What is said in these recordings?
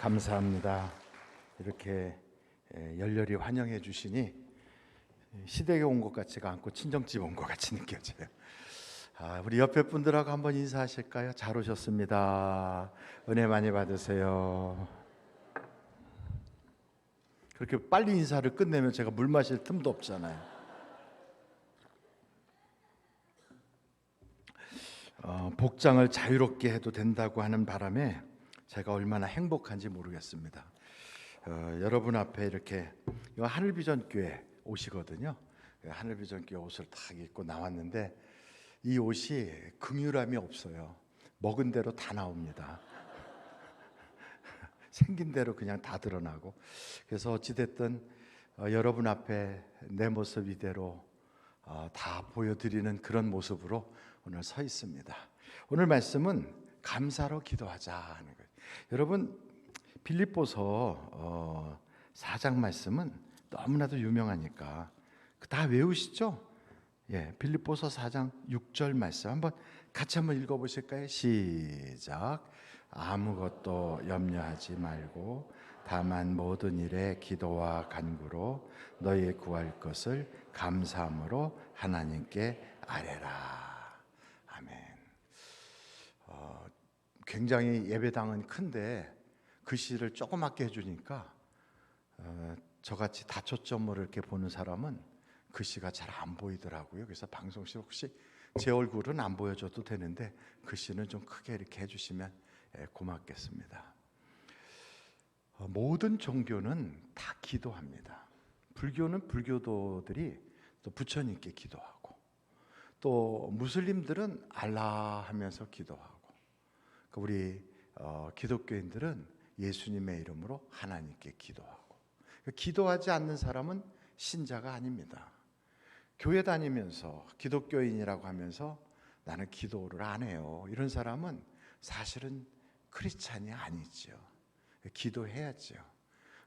감사합니다. 이렇게 열렬히 환영해 주시니 시댁에 온 것 같지가 않고 친정집 온 것 같이 느껴져요. 우리 옆에 분들하고 한번 인사하실까요? 잘 오셨습니다. 은혜 많이 받으세요. 그렇게 빨리 인사를 끝내면 제가 물 마실 틈도 없잖아요. 복장을 자유롭게 해도 된다고 하는 바람에 제가 얼마나 행복한지 모르겠습니다. 여러분 앞에 이렇게 하늘비전교회 옷이거든요. 하늘비전교회 옷을 딱 입고 나왔는데 이 옷이 긍휼함이 없어요. 먹은 대로 다 나옵니다. 생긴 대로 그냥 다 드러나고. 그래서 어찌됐든 여러분 앞에 내 모습 이대로 다 보여드리는 그런 모습으로 오늘 서 있습니다. 오늘 말씀은 감사로 기도하자 하는 거예요. 여러분 빌립보서 4장 말씀은 너무나도 유명하니까 다 외우시죠? 빌립보서 4장 6절 말씀 한번 같이 한번 읽어보실까요? 시작. 아무것도 염려하지 말고 다만 모든 일에 기도와 간구로 너희 구할 것을 감사함으로 하나님께 아뢰라. 아멘. 굉장히 예배당은 큰데 글씨를 조그맣게 해주니까 저같이 다초점으로 이렇게 보는 사람은 글씨가 잘 안 보이더라고요. 그래서 방송실 혹시 제 얼굴은 안 보여줘도 되는데 글씨는 좀 크게 이렇게 해주시면 고맙겠습니다. 모든 종교는 다 기도합니다. 불교는 불교도들이 또 부처님께 기도하고, 또 무슬림들은 알라 하면서 기도하고, 우리 기독교인들은 예수님의 이름으로 하나님께 기도하고. 기도하지 않는 사람은 신자가 아닙니다. 교회 다니면서 기독교인이라고 하면서 나는 기도를 안 해요, 이런 사람은 사실은 크리스찬이 아니죠. 기도해야죠.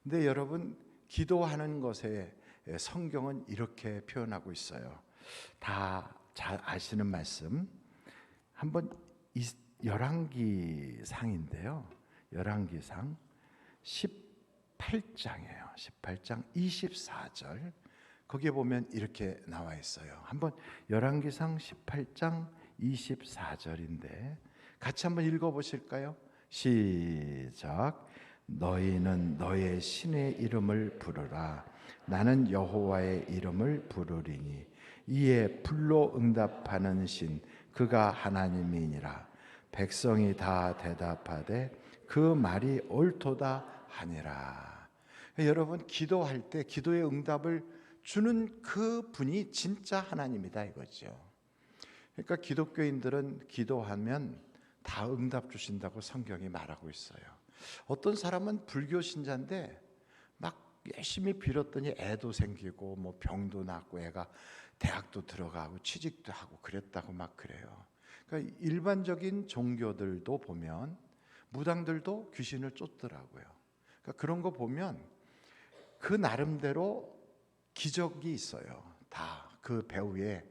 근데 여러분, 기도하는 것에 성경은 이렇게 표현하고 있어요. 다 잘 아시는 말씀 한번 열왕기상인데요. 열왕기상 18장이에요. 18장 24절. 거기에 보면 이렇게 나와 있어요. 한번 열왕기상 18장 24절인데 같이 한번 읽어 보실까요? 시작. 너희는 너의 신의 이름을 부르라. 나는 여호와의 이름을 부르리니 이에 불로 응답하는 신 그가 하나님이니라. 백성이 다 대답하되 그 말이 옳도다 하니라. 여러분, 기도할 때 기도의 응답을 주는 그 분이 진짜 하나님이다 이거죠. 그러니까 기독교인들은 기도하면 다 응답 주신다고 성경이 말하고 있어요. 어떤 사람은 불교 신자인데 막 열심히 빌었더니 애도 생기고 뭐 병도 낫고 애가 대학도 들어가고 취직도 하고 그랬다고 막 그래요. 그러니까 일반적인 종교들도 보면 무당들도 귀신을 쫓더라고요. 그러니까 그런 거 보면 그 나름대로 기적이 있어요. 다 그 배후에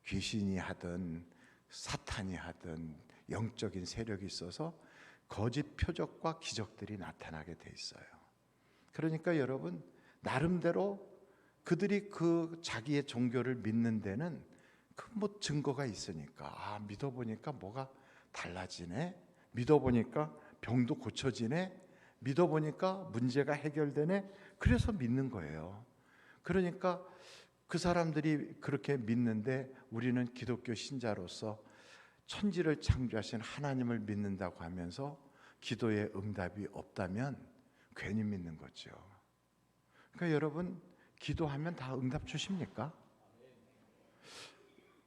귀신이 하든 사탄이 하든 영적인 세력이 있어서 거짓 표적과 기적들이 나타나게 돼 있어요. 그러니까 여러분, 나름대로 그들이 그 자기의 종교를 믿는 데는 그 뭐 증거가 있으니까, 믿어보니까 뭐가 달라지네, 믿어보니까 병도 고쳐지네, 믿어보니까 문제가 해결되네, 그래서 믿는 거예요. 그러니까 그 사람들이 그렇게 믿는데 우리는 기독교 신자로서 천지를 창조하신 하나님을 믿는다고 하면서 기도에 응답이 없다면 괜히 믿는 거죠. 그러니까 여러분, 기도하면 다 응답 주십니까?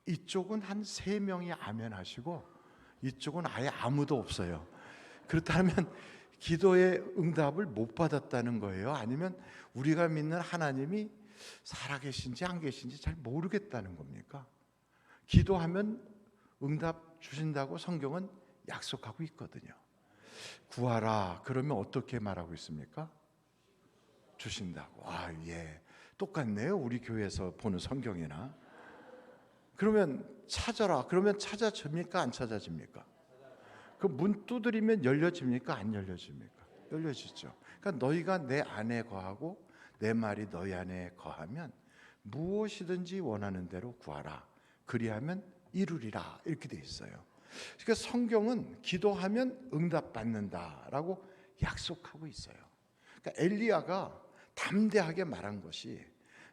이쪽은 한 3명이 아멘 하시고 이쪽은 아예 아무도 없어요. 그렇다면 기도의 응답을 못 받았다는 거예요? 아니면 우리가 믿는 하나님이 살아계신지 안 계신지 잘 모르겠다는 겁니까? 기도하면 응답 주신다고 성경은 약속하고 있거든요. 구하라 그러면 어떻게 말하고 있습니까? 주신다고. 똑같네요. 우리 교회에서 보는 성경이나. 그러면 찾아라 그러면 찾아집니까? 안 찾아집니까? 그 문 두드리면 열려집니까? 안 열려집니까? 열려지죠. 그러니까 너희가 내 안에 거하고 내 말이 너희 안에 거하면 무엇이든지 원하는 대로 구하라. 그리하면 이루리라. 이렇게 돼 있어요. 그러니까 성경은 기도하면 응답받는다라고 약속하고 있어요. 그러니까 엘리야가 담대하게 말한 것이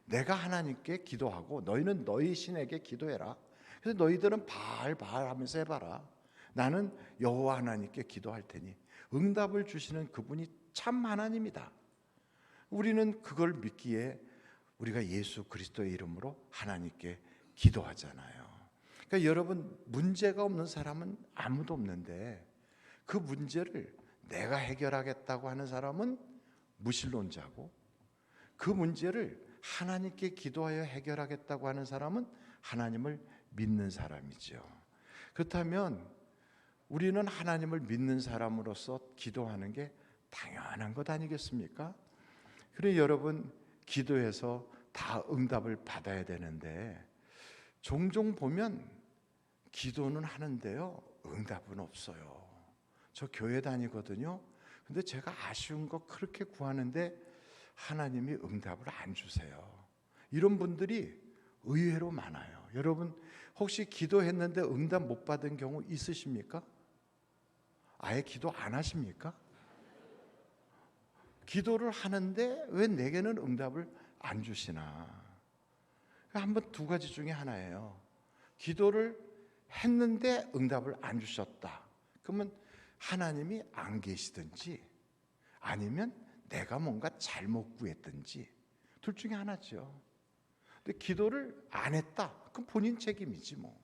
내가 하나님께 기도하고 너희는 너희 신에게 기도해라. 그래서 너희들은 바알 하면서 해봐라. 나는 여호와 하나님께 기도할 테니 응답을 주시는 그분이 참 하나님이다. 우리는 그걸 믿기에 우리가 예수 그리스도의 이름으로 하나님께 기도하잖아요. 그러니까 여러분, 문제가 없는 사람은 아무도 없는데 그 문제를 내가 해결하겠다고 하는 사람은 무신론자고, 그 문제를 하나님께 기도하여 해결하겠다고 하는 사람은 하나님을 믿는 사람이죠. 그렇다면 우리는 하나님을 믿는 사람으로서 기도하는 게 당연한 것 아니겠습니까? 그래 여러분, 기도해서 다 응답을 받아야 되는데 종종 보면 기도는 하는데요, 응답은 없어요. 저 교회 다니거든요. 근데 제가 아쉬운 거 그렇게 구하는데 하나님이 응답을 안 주세요. 이런 분들이 의외로 많아요. 여러분, 혹시 기도했는데 응답 못 받은 경우 있으십니까? 아예 기도 안 하십니까? 기도를 하는데 왜 내게는 응답을 안 주시나? 한번 두 가지 중에 하나예요. 기도를 했는데 응답을 안 주셨다. 그러면 하나님이 안 계시든지 아니면 내가 뭔가 잘못 구했든지 둘 중에 하나죠. 근데 기도를 안 했다. 그럼 본인 책임이지 뭐.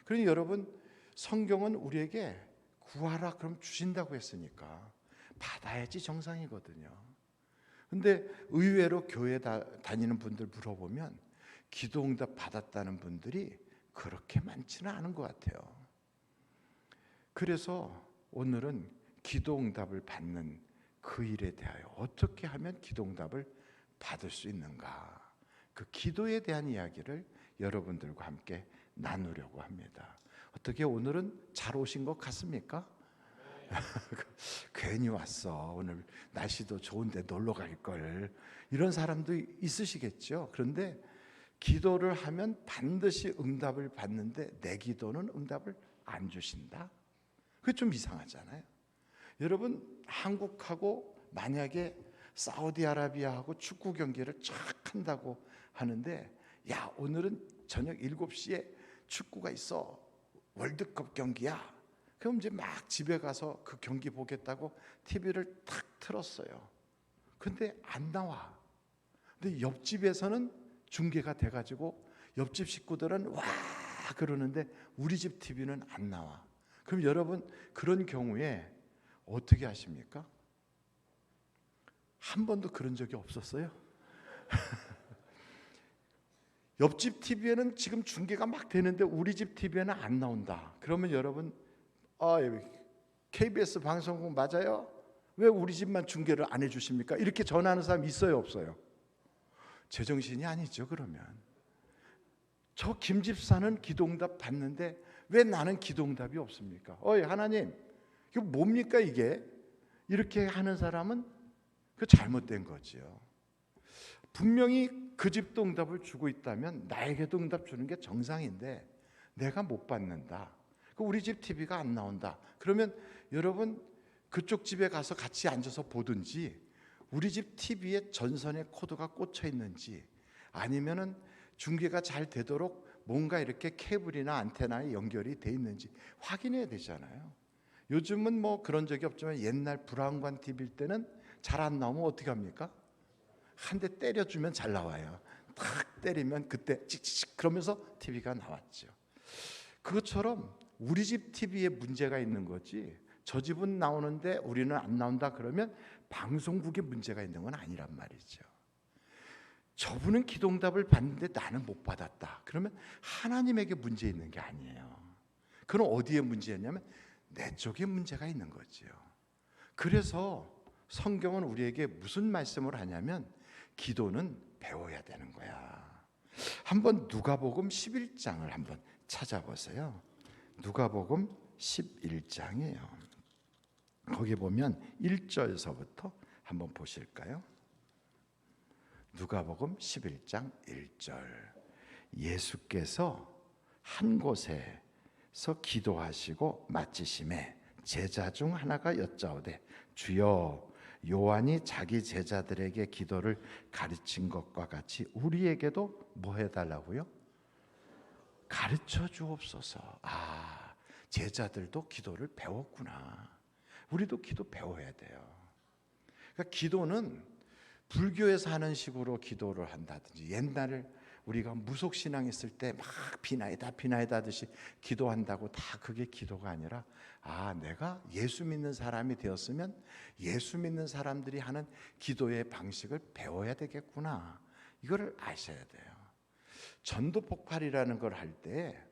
그러니 여러분, 성경은 우리에게 구하라 그럼 주신다고 했으니까 받아야지 정상이거든요. 근데 의외로 교회 다니는 분들 물어보면 기도 응답 받았다는 분들이 그렇게 많지는 않은 것 같아요. 그래서 오늘은 기도 응답을 받는 그 일에 대하여 어떻게 하면 기도 응답을 받을 수 있는가, 그 기도에 대한 이야기를 여러분들과 함께 나누려고 합니다. 어떻게 오늘은 잘 오신 것 같습니까? 괜히 왔어, 오늘 날씨도 좋은데 놀러 갈걸, 이런 사람도 있으시겠죠. 그런데 기도를 하면 반드시 응답을 받는데 내 기도는 응답을 안 주신다? 그게 좀 이상하잖아요. 여러분, 한국하고 만약에 사우디아라비아하고 축구 경기를 쫙 한다고 하는데, 야, 오늘은 저녁 7시에 축구가 있어, 월드컵 경기야. 그럼 이제 막 집에 가서 그 경기 보겠다고 TV를 탁 틀었어요. 근데 안 나와. 근데 옆집에서는 중계가 돼가지고 옆집 식구들은 와 그러는데 우리 집 TV는 안 나와. 그럼 여러분, 그런 경우에 어떻게 하십니까? 한 번도 그런 적이 없었어요? 옆집 TV에는 지금 중계가 막 되는데 우리 집 TV에는 안 나온다. 그러면 여러분, KBS 방송국 맞아요? 왜 우리 집만 중계를 안 해주십니까? 이렇게 전화하는 사람 있어요, 없어요? 제정신이 아니죠. 그러면 저 김집사는 기도응답 받는데 왜 나는 기도응답이 없습니까? 하나님, 이거 뭡니까 이게? 이렇게 하는 사람은 그 잘못된 거지요. 분명히 그 집도 응답을 주고 있다면 나에게도 응답 주는 게 정상인데 내가 못 받는다. 우리 집 TV가 안 나온다. 그러면 여러분, 그쪽 집에 가서 같이 앉아서 보든지 우리 집 TV에 전선에 코드가 꽂혀 있는지 아니면은 중계가 잘 되도록 뭔가 이렇게 케이블이나 안테나에 연결이 돼 있는지 확인해야 되잖아요. 요즘은 뭐 그런 적이 없지만 옛날 브라운관 TV일 때는 잘 안 나오면 어떻게 합니까? 한 대 때려주면 잘 나와요. 탁 때리면 그때 찍찍 그러면서 TV가 나왔죠. 그것처럼 우리 집 TV에 문제가 있는 거지, 저 집은 나오는데 우리는 안 나온다 그러면 방송국에 문제가 있는 건 아니란 말이죠. 저분은 기도응답을 받는데 나는 못 받았다. 그러면 하나님에게 문제 있는 게 아니에요. 그럼 어디에 문제였냐면 내 쪽에 문제가 있는 거죠. 그래서 성경은 우리에게 무슨 말씀을 하냐면 기도는 배워야 되는 거야. 한번 누가복음 11장을 한번 찾아보세요. 누가복음 11장이에요. 거기 보면 1절서부터 한번 보실까요? 누가복음 11장 1절. 예수께서 한 곳에서 기도하시고 마치심에 제자 중 하나가 여짜오되 주여 요한이 자기 제자들에게 기도를 가르친 것과 같이 우리에게도 뭐 해달라고요? 가르쳐 주옵소서. 제자들도 기도를 배웠구나. 우리도 기도 배워야 돼요. 그러니까 기도는 불교에서 하는 식으로 기도를 한다든지, 옛날에 우리가 무속신앙 있을 때 막 비나이다 하듯이 기도한다고 다 그게 기도가 아니라, 내가 예수 믿는 사람이 되었으면 예수 믿는 사람들이 하는 기도의 방식을 배워야 되겠구나, 이거를 아셔야 돼요. 전도 폭발이라는 걸 할 때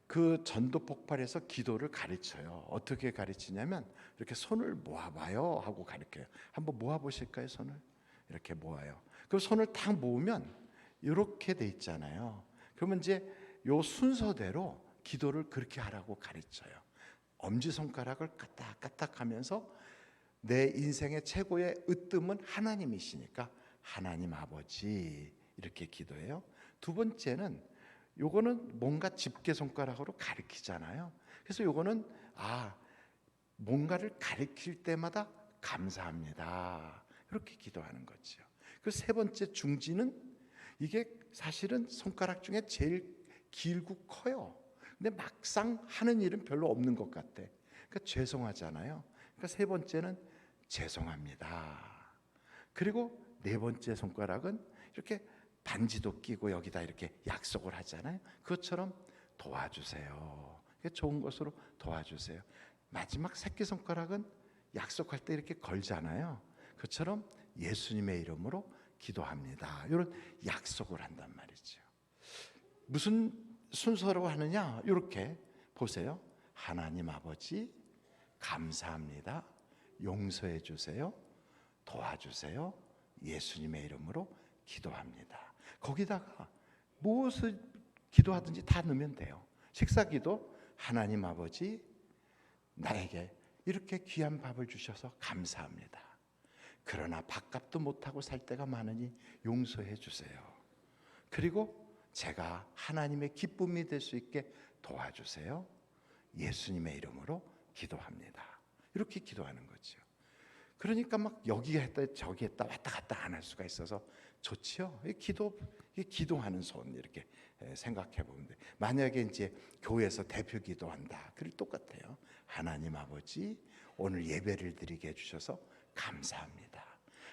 그 전도 폭발에서 기도를 가르쳐요. 어떻게 가르치냐면 이렇게 손을 모아봐요 하고 가르쳐요. 한번 모아보실까요? 손을 이렇게 모아요. 그 손을 딱 모으면 이렇게 돼 있잖아요. 그러면 이제 요 순서대로 기도를 그렇게 하라고 가르쳐요. 엄지손가락을 까딱까딱하면서 내 인생의 최고의 으뜸은 하나님이시니까 하나님 아버지 이렇게 기도해요. 두 번째는 요거는 뭔가 집게 손가락으로 가리키잖아요. 그래서 요거는 뭔가를 가리킬 때마다 감사합니다, 이렇게 기도하는 거죠. 그 세 번째 중지는 이게 사실은 손가락 중에 제일 길고 커요. 근데 막상 하는 일은 별로 없는 것 같아. 그러니까 죄송하잖아요. 그러니까 세 번째는 죄송합니다. 그리고 네 번째 손가락은 이렇게 반지도 끼고 여기다 이렇게 약속을 하잖아요. 그것처럼 도와주세요. 좋은 것으로 도와주세요. 마지막 새끼손가락은 약속할 때 이렇게 걸잖아요. 그것처럼 예수님의 이름으로 기도합니다, 이런 약속을 한단 말이죠. 무슨 순서로 하느냐? 이렇게 보세요. 하나님 아버지 감사합니다, 용서해 주세요, 도와주세요, 예수님의 이름으로 기도합니다. 거기다가 무엇을 기도하든지 다 넣으면 돼요. 식사기도 하나님 아버지 나에게 이렇게 귀한 밥을 주셔서 감사합니다. 그러나 밥값도 못하고 살 때가 많으니 용서해 주세요. 그리고 제가 하나님의 기쁨이 될 수 있게 도와주세요. 예수님의 이름으로 기도합니다. 이렇게 기도하는 거죠. 그러니까 막 여기 했다 저기 했다 왔다 갔다 안 할 수가 있어서 좋지요. 기도하는 손 이렇게 생각해 보면 돼. 만약에 이제 교회에서 대표 기도한다, 그럴 똑같아요. 하나님 아버지 오늘 예배를 드리게 해주셔서 감사합니다.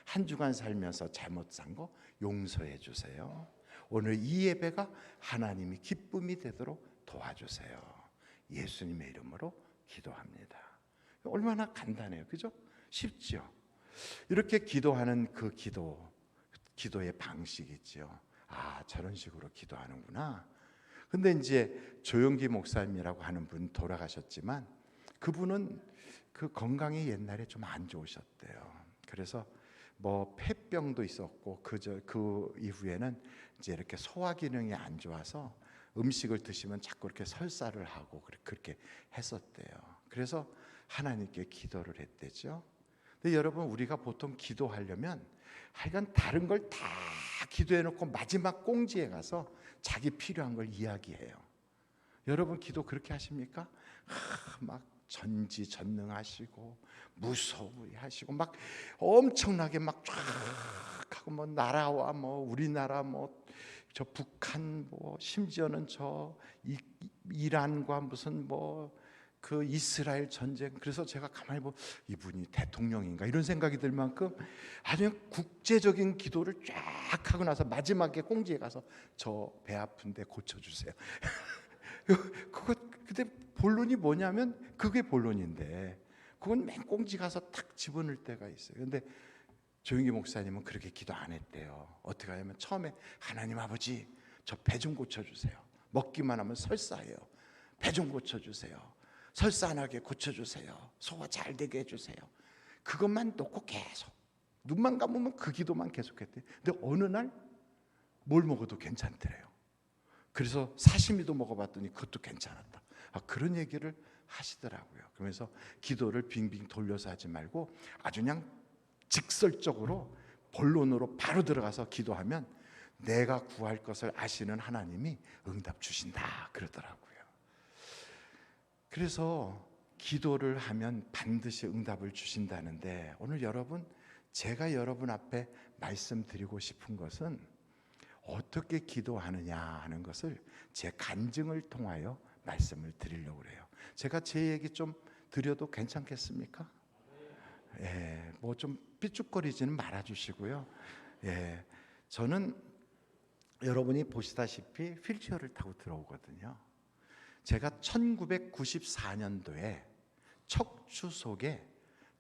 한 주간 살면서 잘못 산 거 용서해 주세요. 오늘 이 예배가 하나님이 기쁨이 되도록 도와주세요. 예수님의 이름으로 기도합니다. 얼마나 간단해요, 그죠? 쉽죠. 이렇게 기도하는 그 기도의 방식이 있죠. 저런 식으로 기도하는구나. 근데 이제 조용기 목사님이라고 하는 분 돌아가셨지만, 그분은 그 건강이 옛날에 좀 안 좋으셨대요. 그래서 뭐 폐병도 있었고 그 이후에는 이제 이렇게 소화 기능이 안 좋아서 음식을 드시면 자꾸 이렇게 설사를 하고 그렇게 했었대요. 그래서 하나님께 기도를 했대죠. 근데 여러분, 우리가 보통 기도하려면 하여간 다른 걸 다 기도해놓고 마지막 꽁지에 가서 자기 필요한 걸 이야기해요. 여러분 기도 그렇게 하십니까? 막 전지전능하시고 무소부하시고 막 엄청나게 막 쫙 하고 뭐 나라와 뭐 우리나라 뭐 저 북한 뭐 심지어는 저 이란과 무슨 뭐 그 이스라엘 전쟁, 그래서 제가 가만히 보면 이분이 대통령인가 이런 생각이 들 만큼 아주 국제적인 기도를 쫙 하고 나서 마지막에 꽁지에 가서 저 배 아픈데 고쳐주세요. 그거 근데 본론이 뭐냐면 그게 본론인데 그건 맨 꽁지 가서 탁 집어넣을 때가 있어요. 근데 조용기 목사님은 그렇게 기도 안 했대요. 어떻게 하냐면 처음에 하나님 아버지 저 배 좀 고쳐주세요. 먹기만 하면 설사해요. 배 좀 고쳐주세요. 설사 안 하게 고쳐주세요. 소화 잘 되게 해주세요. 그것만 놓고 계속 눈만 감으면 그 기도만 계속했대요. 근데 어느 날 뭘 먹어도 괜찮더래요. 그래서 사시미도 먹어봤더니 그것도 괜찮았다. 그런 얘기를 하시더라고요. 그러면서 기도를 빙빙 돌려서 하지 말고 아주 그냥 직설적으로 본론으로 바로 들어가서 기도하면 내가 구할 것을 아시는 하나님이 응답 주신다 그러더라고요. 그래서 기도를 하면 반드시 응답을 주신다는데, 오늘 여러분, 제가 여러분 앞에 말씀드리고 싶은 것은 어떻게 기도하느냐 하는 것을 제 간증을 통하여 말씀을 드리려고 그래요. 제가 제 얘기 좀 드려도 괜찮겠습니까? 예, 뭐 좀 삐죽거리지는 말아주시고요. 예, 저는 여러분이 보시다시피 휠체어를 타고 들어오거든요. 제가 1994년도에 척추 속에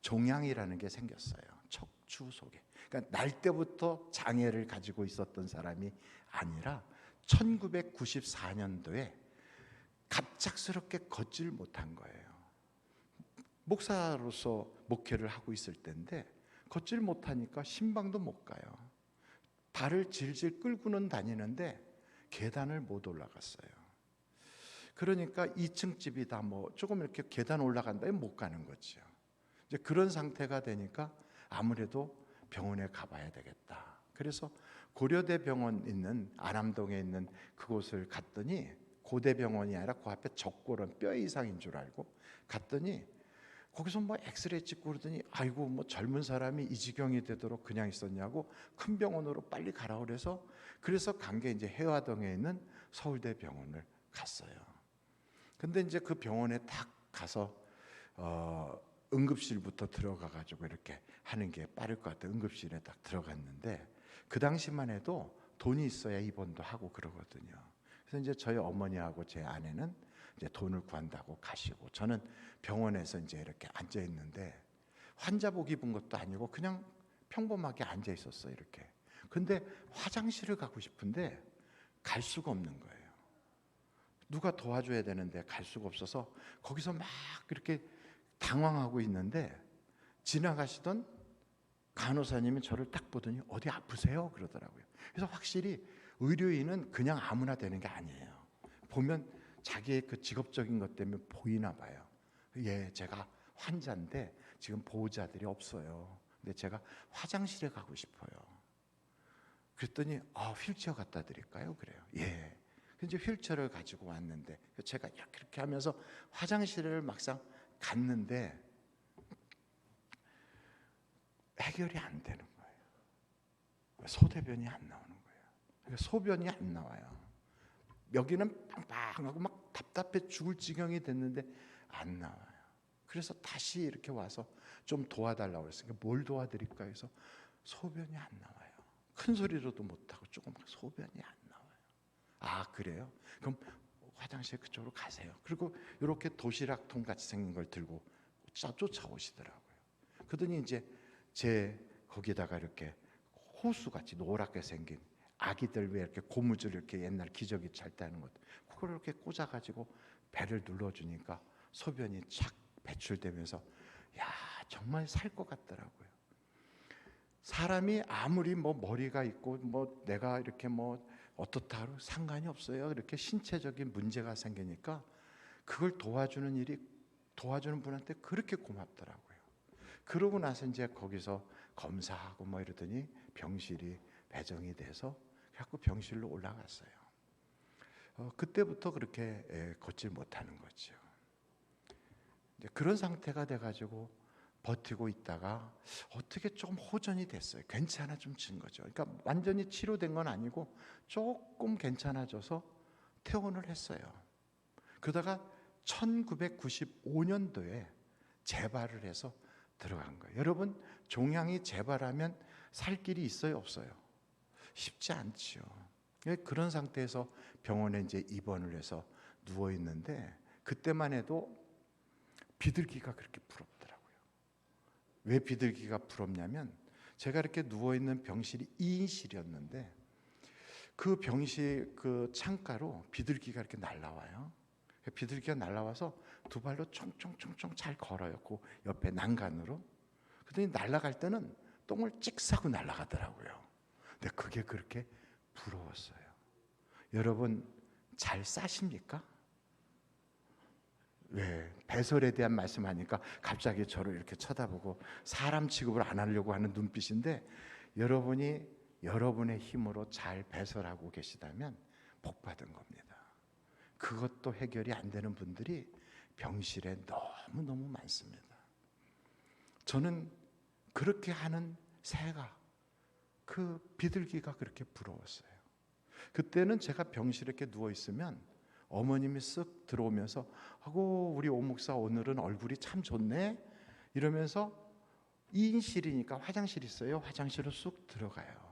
종양이라는 게 생겼어요. 척추 속에. 그러니까 날 때부터 장애를 가지고 있었던 사람이 아니라 1994년도에 갑작스럽게 걷질 못한 거예요. 목사로서 목회를 하고 있을 때인데 걷질 못하니까 신방도 못 가요. 발을 질질 끌고는 다니는데 계단을 못 올라갔어요. 그러니까 2층 집이다 뭐 조금 이렇게 계단 올라간다 못 가는 거죠. 이제 그런 상태가 되니까 아무래도 병원에 가봐야 되겠다. 그래서 고려대병원 있는 안암동에 있는 그곳을 갔더니, 고대병원이 아니라 그 앞에 적골은 뼈 이상인 줄 알고 갔더니 거기서 뭐 엑스레이 찍고 그러더니 아이고 뭐 젊은 사람이 이 지경이 되도록 그냥 있었냐고 큰 병원으로 빨리 가라 그래서 간 게 이제 해화동에 있는 서울대병원을 갔어요. 근데 이제 그 병원에 딱 가서 응급실부터 들어가 가지고 이렇게 하는 게 빠를 것 같아. 응급실에 딱 들어갔는데 그 당시만 해도 돈이 있어야 입원도 하고 그러거든요. 그래서 이제 저희 어머니하고 제 아내는 이제 돈을 구한다고 가시고, 저는 병원에서 이제 이렇게 앉아 있는데 환자복 입은 것도 아니고 그냥 평범하게 앉아 있었어요, 이렇게. 근데 화장실을 가고 싶은데 갈 수가 없는 거예요. 누가 도와줘야 되는데 갈 수가 없어서 거기서 막 이렇게 당황하고 있는데 지나가시던 간호사님이 저를 딱 보더니 어디 아프세요? 그러더라고요. 그래서 확실히 의료인은 그냥 아무나 되는 게 아니에요. 보면 자기의 그 직업적인 것 때문에 보이나 봐요. 예, 제가 환자인데 지금 보호자들이 없어요. 근데 제가 화장실에 가고 싶어요. 그랬더니 휠체어 갖다 드릴까요? 그래요. 예. 이제 휠체어를 가지고 왔는데 제가 이렇게 하면서 화장실을 막상 갔는데 해결이 안 되는 거예요. 소대변이 안 나오는 거예요. 그러니까 소변이 안 나와요. 여기는 빵빵하고 막 답답해 죽을 지경이 됐는데 안 나와요. 그래서 다시 이렇게 와서 좀 도와달라고 했으니까 뭘 도와드릴까 해서 소변이 안 나와요. 큰 소리로도 못하고 조금 소변이 안 나와요. 아, 그래요? 그럼 화장실 그쪽으로 가세요. 그리고 이렇게 도시락통 같이 생긴 걸 들고 쫓아오시더라고요. 그러더니 이제 제 거기다가 이렇게 호수같이 노랗게 생긴 아기들 왜 이렇게 고무줄 이렇게 옛날 기저귀 잘 때 하는 것, 그걸 이렇게 꽂아가지고 배를 눌러주니까 소변이 착 배출되면서 야, 정말 살 것 같더라고요. 사람이 아무리 뭐 머리가 있고 뭐 내가 이렇게 뭐 어떻다로 상관이 없어요. 이렇게 신체적인 문제가 생기니까 그걸 도와주는 분한테 그렇게 고맙더라고요. 그러고 나서 이제 거기서 검사하고 뭐 이러더니 병실이 배정이 돼서 자꾸 병실로 올라갔어요. 그때부터 그렇게 걷질 못하는 거죠. 이제 그런 상태가 돼가지고 버티고 있다가 어떻게 조금 호전이 됐어요. 괜찮아진 거죠. 그러니까 완전히 치료된 건 아니고 조금 괜찮아져서 퇴원을 했어요. 그러다가 1995년도에 재발을 해서 들어간 거예요. 여러분, 종양이 재발하면 살 길이 있어요, 없어요? 쉽지 않죠. 그런 상태에서 병원에 이제 입원을 해서 누워 있는데 그때만 해도 비둘기가 그렇게 부럽더라고요. 왜 비둘기가 부럽냐면 제가 이렇게 누워 있는 병실이 2인실이었는데 그 병실 그 창가로 비둘기가 이렇게 날아와요. 비둘기가 날아와서 두 발로 총총총총 잘 걸어요. 그 옆에 난간으로. 그랬더니 날아갈 때는 똥을 찍 싸고 날아가더라고요. 근데 그게 그렇게 부러웠어요. 여러분 잘 싸십니까? 왜 배설에 대한 말씀하니까 갑자기 저를 이렇게 쳐다보고 사람 취급을 안 하려고 하는 눈빛인데, 여러분이 여러분의 힘으로 잘 배설하고 계시다면 복 받은 겁니다. 그것도 해결이 안 되는 분들이 병실에 너무너무 많습니다. 저는 그렇게 하는 새가, 그 비둘기가 그렇게 부러웠어요. 그때는 제가 병실에 이렇게 누워 있으면 어머님이 쓱 들어오면서 하고, 우리 오 목사 오늘은 얼굴이 참 좋네 이러면서, 2인실이니까 화장실 있어요. 화장실로 쑥 들어가요.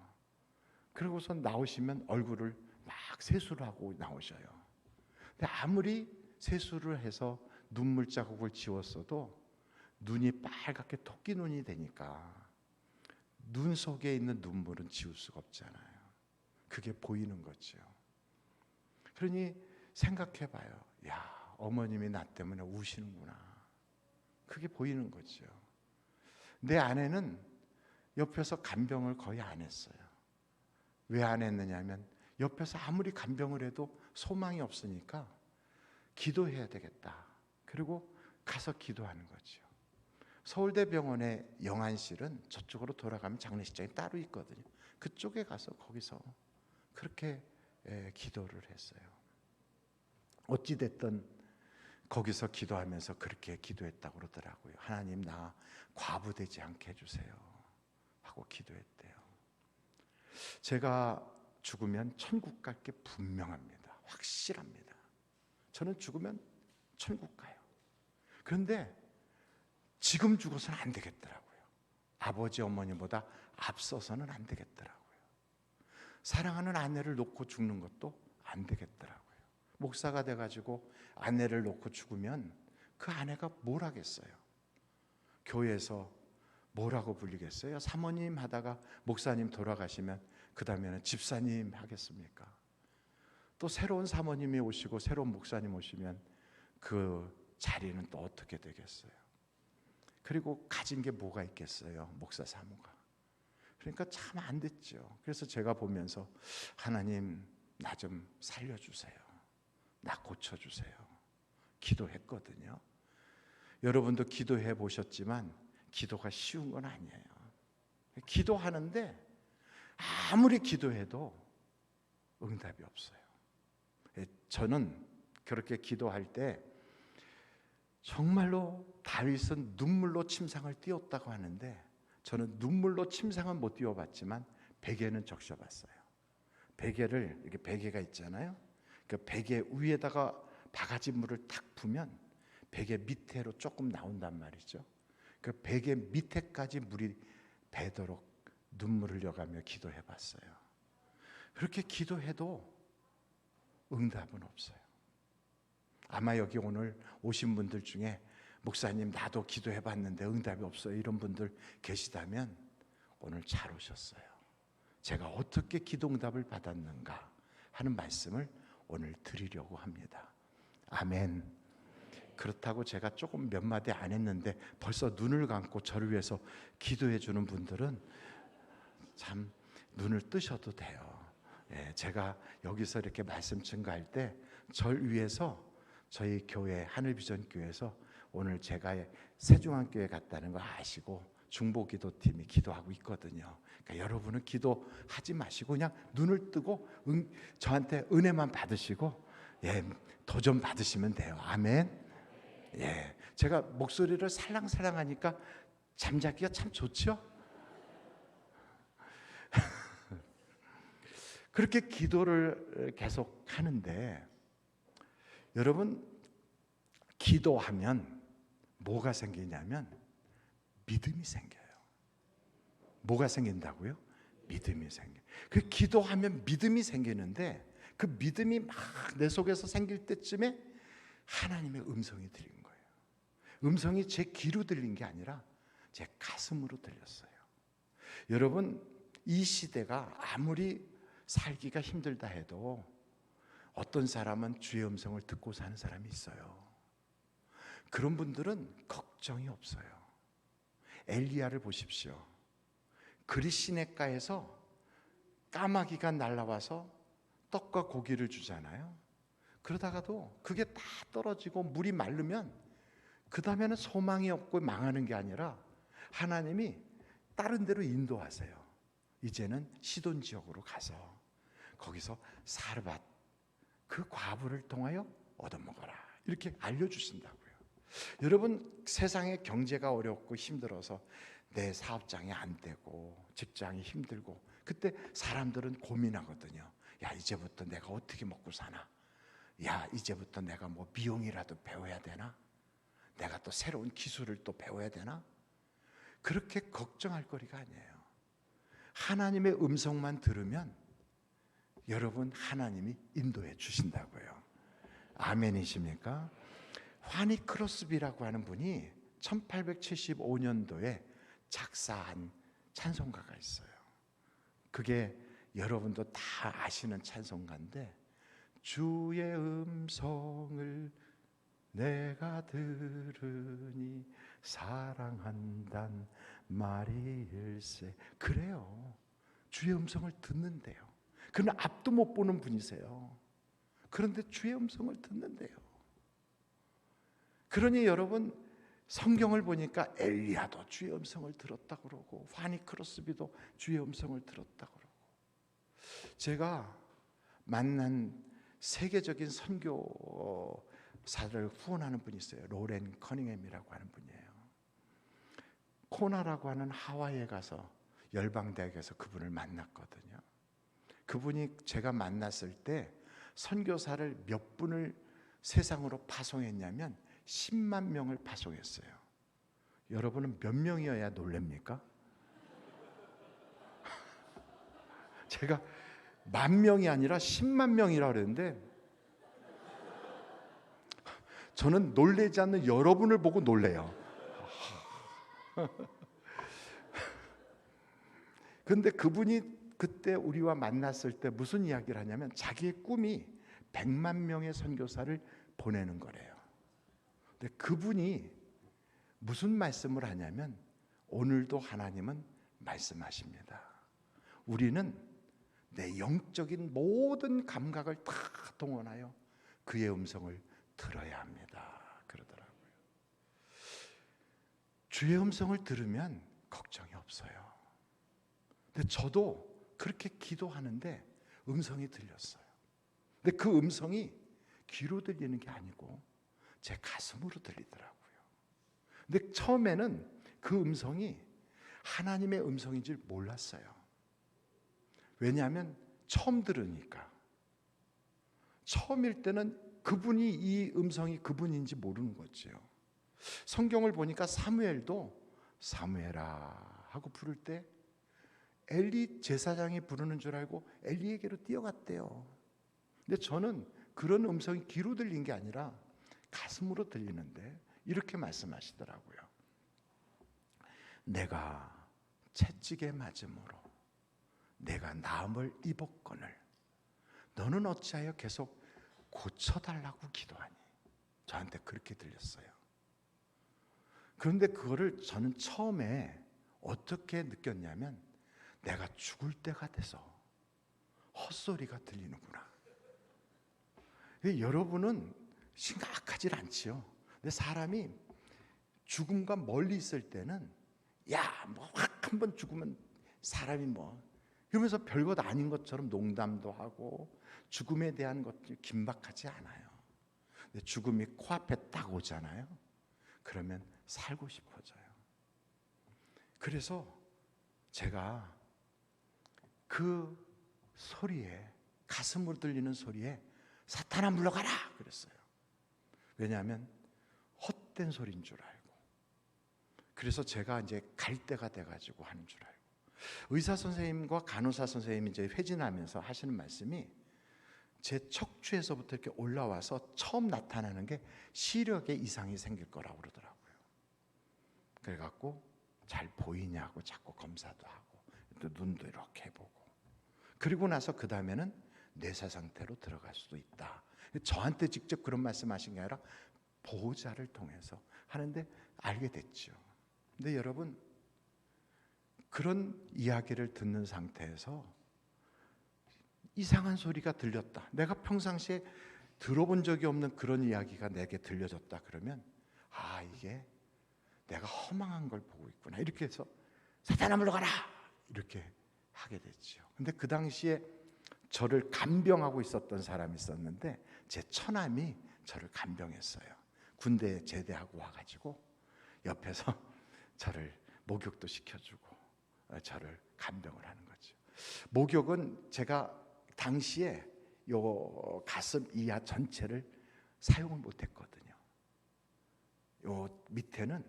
그러고서 나오시면 얼굴을 막 세수를 하고 나오셔요. 근데 아무리 세수를 해서 눈물 자국을 지웠어도 눈이 빨갛게 토끼 눈이 되니까 눈 속에 있는 눈물은 지울 수가 없잖아요. 그게 보이는 거죠. 그러니 생각해봐요. 야, 어머님이 나 때문에 우시는구나. 그게 보이는 거죠. 내 아내는 옆에서 간병을 거의 안 했어요. 왜 안 했느냐면, 옆에서 아무리 간병을 해도 소망이 없으니까 기도해야 되겠다. 그리고 가서 기도하는 거죠. 서울대병원의 영안실은 저쪽으로 돌아가면 장례식장이 따로 있거든요. 그쪽에 가서 거기서 그렇게 기도를 했어요. 어찌됐든 거기서 기도하면서 그렇게 기도했다고 그러더라고요. 하나님, 나 과부되지 않게 해주세요 하고 기도했대요. 제가 죽으면 천국 갈 게 분명합니다. 확실합니다. 저는 죽으면 천국 가요. 그런데 지금 죽어서는 안 되겠더라고요. 아버지 어머니보다 앞서서는 안 되겠더라고요. 사랑하는 아내를 놓고 죽는 것도 안 되겠더라고요. 목사가 돼가지고 아내를 놓고 죽으면 그 아내가 뭘 하겠어요? 교회에서 뭐라고 불리겠어요? 사모님 하다가 목사님 돌아가시면 그 다음에는 집사님 하겠습니까? 또 새로운 사모님이 오시고 새로운 목사님 오시면 그 자리는 또 어떻게 되겠어요? 그리고 가진 게 뭐가 있겠어요? 목사 사모가. 그러니까 참 안 됐죠. 그래서 제가 보면서 하나님, 나 좀 살려주세요. 나 고쳐주세요. 기도했거든요. 여러분도 기도해 보셨지만 기도가 쉬운 건 아니에요. 기도하는데 아무리 기도해도 응답이 없어요. 저는 그렇게 기도할 때 정말로 다윗은 눈물로 침상을 띄웠다고 하는데, 저는 눈물로 침상은 못 띄워봤지만 베개는 적셔봤어요. 베개를, 이렇게 베개가 있잖아요. 그 베개 위에다가 바가지물을 탁 부면 베개 밑으로 조금 나온단 말이죠. 그 베개 밑에까지 물이 배도록 눈물을 흘려가며 기도해봤어요. 그렇게 기도해도 응답은 없어요. 아마 여기 오늘 오신 분들 중에 목사님, 나도 기도해봤는데 응답이 없어요, 이런 분들 계시다면 오늘 잘 오셨어요. 제가 어떻게 기도 응답을 받았는가 하는 말씀을 오늘 드리려고 합니다. 아멘. 그렇다고 제가 조금 몇 마디 안 했는데 벌써 눈을 감고 저를 위해서 기도해 주는 분들은 참 눈을 뜨셔도 돼요. 제가 여기서 이렇게 말씀 증거할 때 절 위해서 저희 교회 하늘비전교회에서 오늘 제가 세중앙교회 갔다는 거 아시고 중보기도팀이 기도하고 있거든요. 그러니까 여러분은 기도하지 마시고 그냥 눈을 뜨고 저한테 은혜만 받으시고 도전 받으시면 돼요. 아멘. 제가 목소리를 살랑살랑하니까 잠자기가 참 좋죠. 그렇게 기도를 계속 하는데, 여러분, 기도하면 뭐가 생기냐면 믿음이 생겨요. 뭐가 생긴다고요? 믿음이 생겨요. 그 기도하면 믿음이 생기는데, 그 믿음이 막 내 속에서 생길 때쯤에 하나님의 음성이 들린 거예요. 음성이 제 귀로 들린 게 아니라 제 가슴으로 들렸어요. 여러분, 이 시대가 아무리 살기가 힘들다 해도 어떤 사람은 주의 음성을 듣고 사는 사람이 있어요. 그런 분들은 걱정이 없어요. 엘리야를 보십시오. 그리시네가에서 까마귀가 날아와서 떡과 고기를 주잖아요. 그러다가도 그게 다 떨어지고 물이 마르면 그 다음에는 소망이 없고 망하는 게 아니라 하나님이 다른 데로 인도하세요. 이제는 시돈 지역으로 가서 거기서 사르밧 그 과부를 통하여 얻어먹어라, 이렇게 알려주신다고요. 여러분, 세상의 경제가 어렵고 힘들어서 내 사업장이 안 되고 직장이 힘들고 그때 사람들은 고민하거든요. 야, 이제부터 내가 어떻게 먹고 사나? 야, 이제부터 내가 뭐 미용이라도 배워야 되나? 내가 또 새로운 기술을 또 배워야 되나? 그렇게 걱정할 거리가 아니에요. 하나님의 음성만 들으면 여러분, 하나님이 인도해 주신다고요. 아멘이십니까? 화니 크로스비라고 하는 분이 1875년도에 작사한 찬송가가 있어요. 그게 여러분도 다 아시는 찬송가인데, 주의 음성을 내가 들으니 사랑한단 말일세. 그래요. 주의 음성을 듣는데요. 그는 앞도 못 보는 분이세요. 그런데 주의 음성을 듣는데요. 그러니 여러분, 성경을 보니까 엘리야도 주의 음성을 들었다 그러고 화니 크로스비도 주의 음성을 들었다 그러고, 제가 만난 세계적인 선교사를 후원하는 분이 있어요. 로렌 커닝햄이라고 하는 분이에요. 코나라고 하는 하와이에 가서 열방대학에서 그분을 만났거든요. 그분이 제가 만났을 때 선교사를 몇 분을 세상으로 파송했냐면 10만 명을 파송했어요. 여러분은 몇 명이어야 놀랍니까? 제가 10,000명이 아니라 10만 명이라 그랬는데, 저는 놀라지 않는 여러분을 보고 놀래요. 그런데 그분이 그때 우리와 만났을 때 무슨 이야기를 하냐면 자기의 꿈이 100만 명의 선교사를 보내는 거래요. 근데 그분이 무슨 말씀을 하냐면, 오늘도 하나님은 말씀하십니다. 우리는 내 영적인 모든 감각을 다 동원하여 그의 음성을 들어야 합니다, 그러더라고요. 주의 음성을 들으면 걱정이 없어요. 근데 저도 그렇게 기도하는데 음성이 들렸어요. 근데 그 음성이 귀로 들리는 게 아니고 제 가슴으로 들리더라고요. 근데 처음에는 그 음성이 하나님의 음성인 줄 몰랐어요. 왜냐하면 처음 들으니까. 처음일 때는 그분이, 이 음성이 그분인지 모르는 거죠. 성경을 보니까 사무엘도 사무엘아 하고 부를 때 엘리 제사장이 부르는 줄 알고 엘리에게로 뛰어갔대요. 근데 저는 그런 음성이 귀로 들린 게 아니라 가슴으로 들리는데 이렇게 말씀하시더라고요. 내가 채찍에 맞음으로 내가 나음을 입었거늘 너는 어찌하여 계속 고쳐달라고 기도하니? 저한테 그렇게 들렸어요. 그런데 그거를 저는 처음에 어떻게 느꼈냐면, 내가 죽을 때가 돼서 헛소리가 들리는구나. 여러분은 심각하질 않지요. 근데 사람이 죽음과 멀리 있을 때는 야, 뭐 확 한 번 죽으면 사람이 뭐 이러면서 별것 아닌 것처럼 농담도 하고 죽음에 대한 것들이 긴박하지 않아요. 근데 죽음이 코앞에 딱 오잖아요. 그러면 살고 싶어져요. 그래서 제가 그 소리에, 가슴으로 들리는 소리에 사탄아 물러가라 그랬어요. 왜냐하면 헛된 소리인 줄 알고. 그래서 제가 이제 갈 때가 돼가지고 하는 줄 알고. 의사 선생님과 간호사 선생님이 이제 회진하면서 하시는 말씀이, 제 척추에서부터 이렇게 올라와서 처음 나타나는 게 시력에 이상이 생길 거라고 그러더라고요. 그래갖고 잘 보이냐고 자꾸 검사도 하고 또 눈도 이렇게 해보고, 그리고 나서 그 다음에는 뇌사 상태로 들어갈 수도 있다. 저한테 직접 그런 말씀하신 게 아니라 보호자를 통해서 하는데 알게 됐죠. 근데 여러분, 그런 이야기를 듣는 상태에서 이상한 소리가 들렸다. 내가 평상시에 들어본 적이 없는 그런 이야기가 내게 들려졌다 그러면 이게 내가 허망한 걸 보고 있구나, 이렇게 해서 사탄아 물러가라 이렇게 하게 됐죠. 근데 그 당시에 저를 간병하고 있었던 사람이 있었는데 제 처남이 저를 간병했어요. 군대에 제대하고 와가지고 옆에서 저를 목욕도 시켜주고 저를 간병을 하는 거죠. 목욕은 제가 당시에 요 가슴 이하 전체를 사용을 못했거든요. 요 밑에는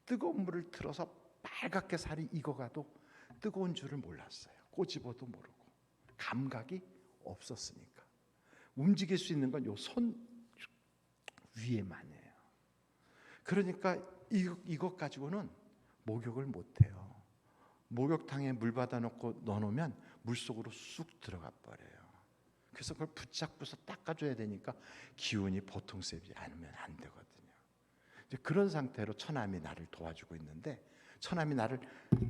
뜨거운 물을 틀어서 빨갛게 살이 익어가도 뜨거운 줄을 몰랐어요. 꼬집어도 모르고 감각이 없었으니까. 움직일 수 있는 건 요 손 위에만이에요. 그러니까 이것 가지고는 목욕을 못해요. 목욕탕에 물 받아 놓고 넣어놓으면 물속으로 쑥 들어가 버려요. 그래서 그걸 붙잡고서 닦아줘야 되니까 기운이 보통 세지 않으면 안 되거든요. 이제 그런 상태로 처남이 나를 도와주고 있는데 처남이 나를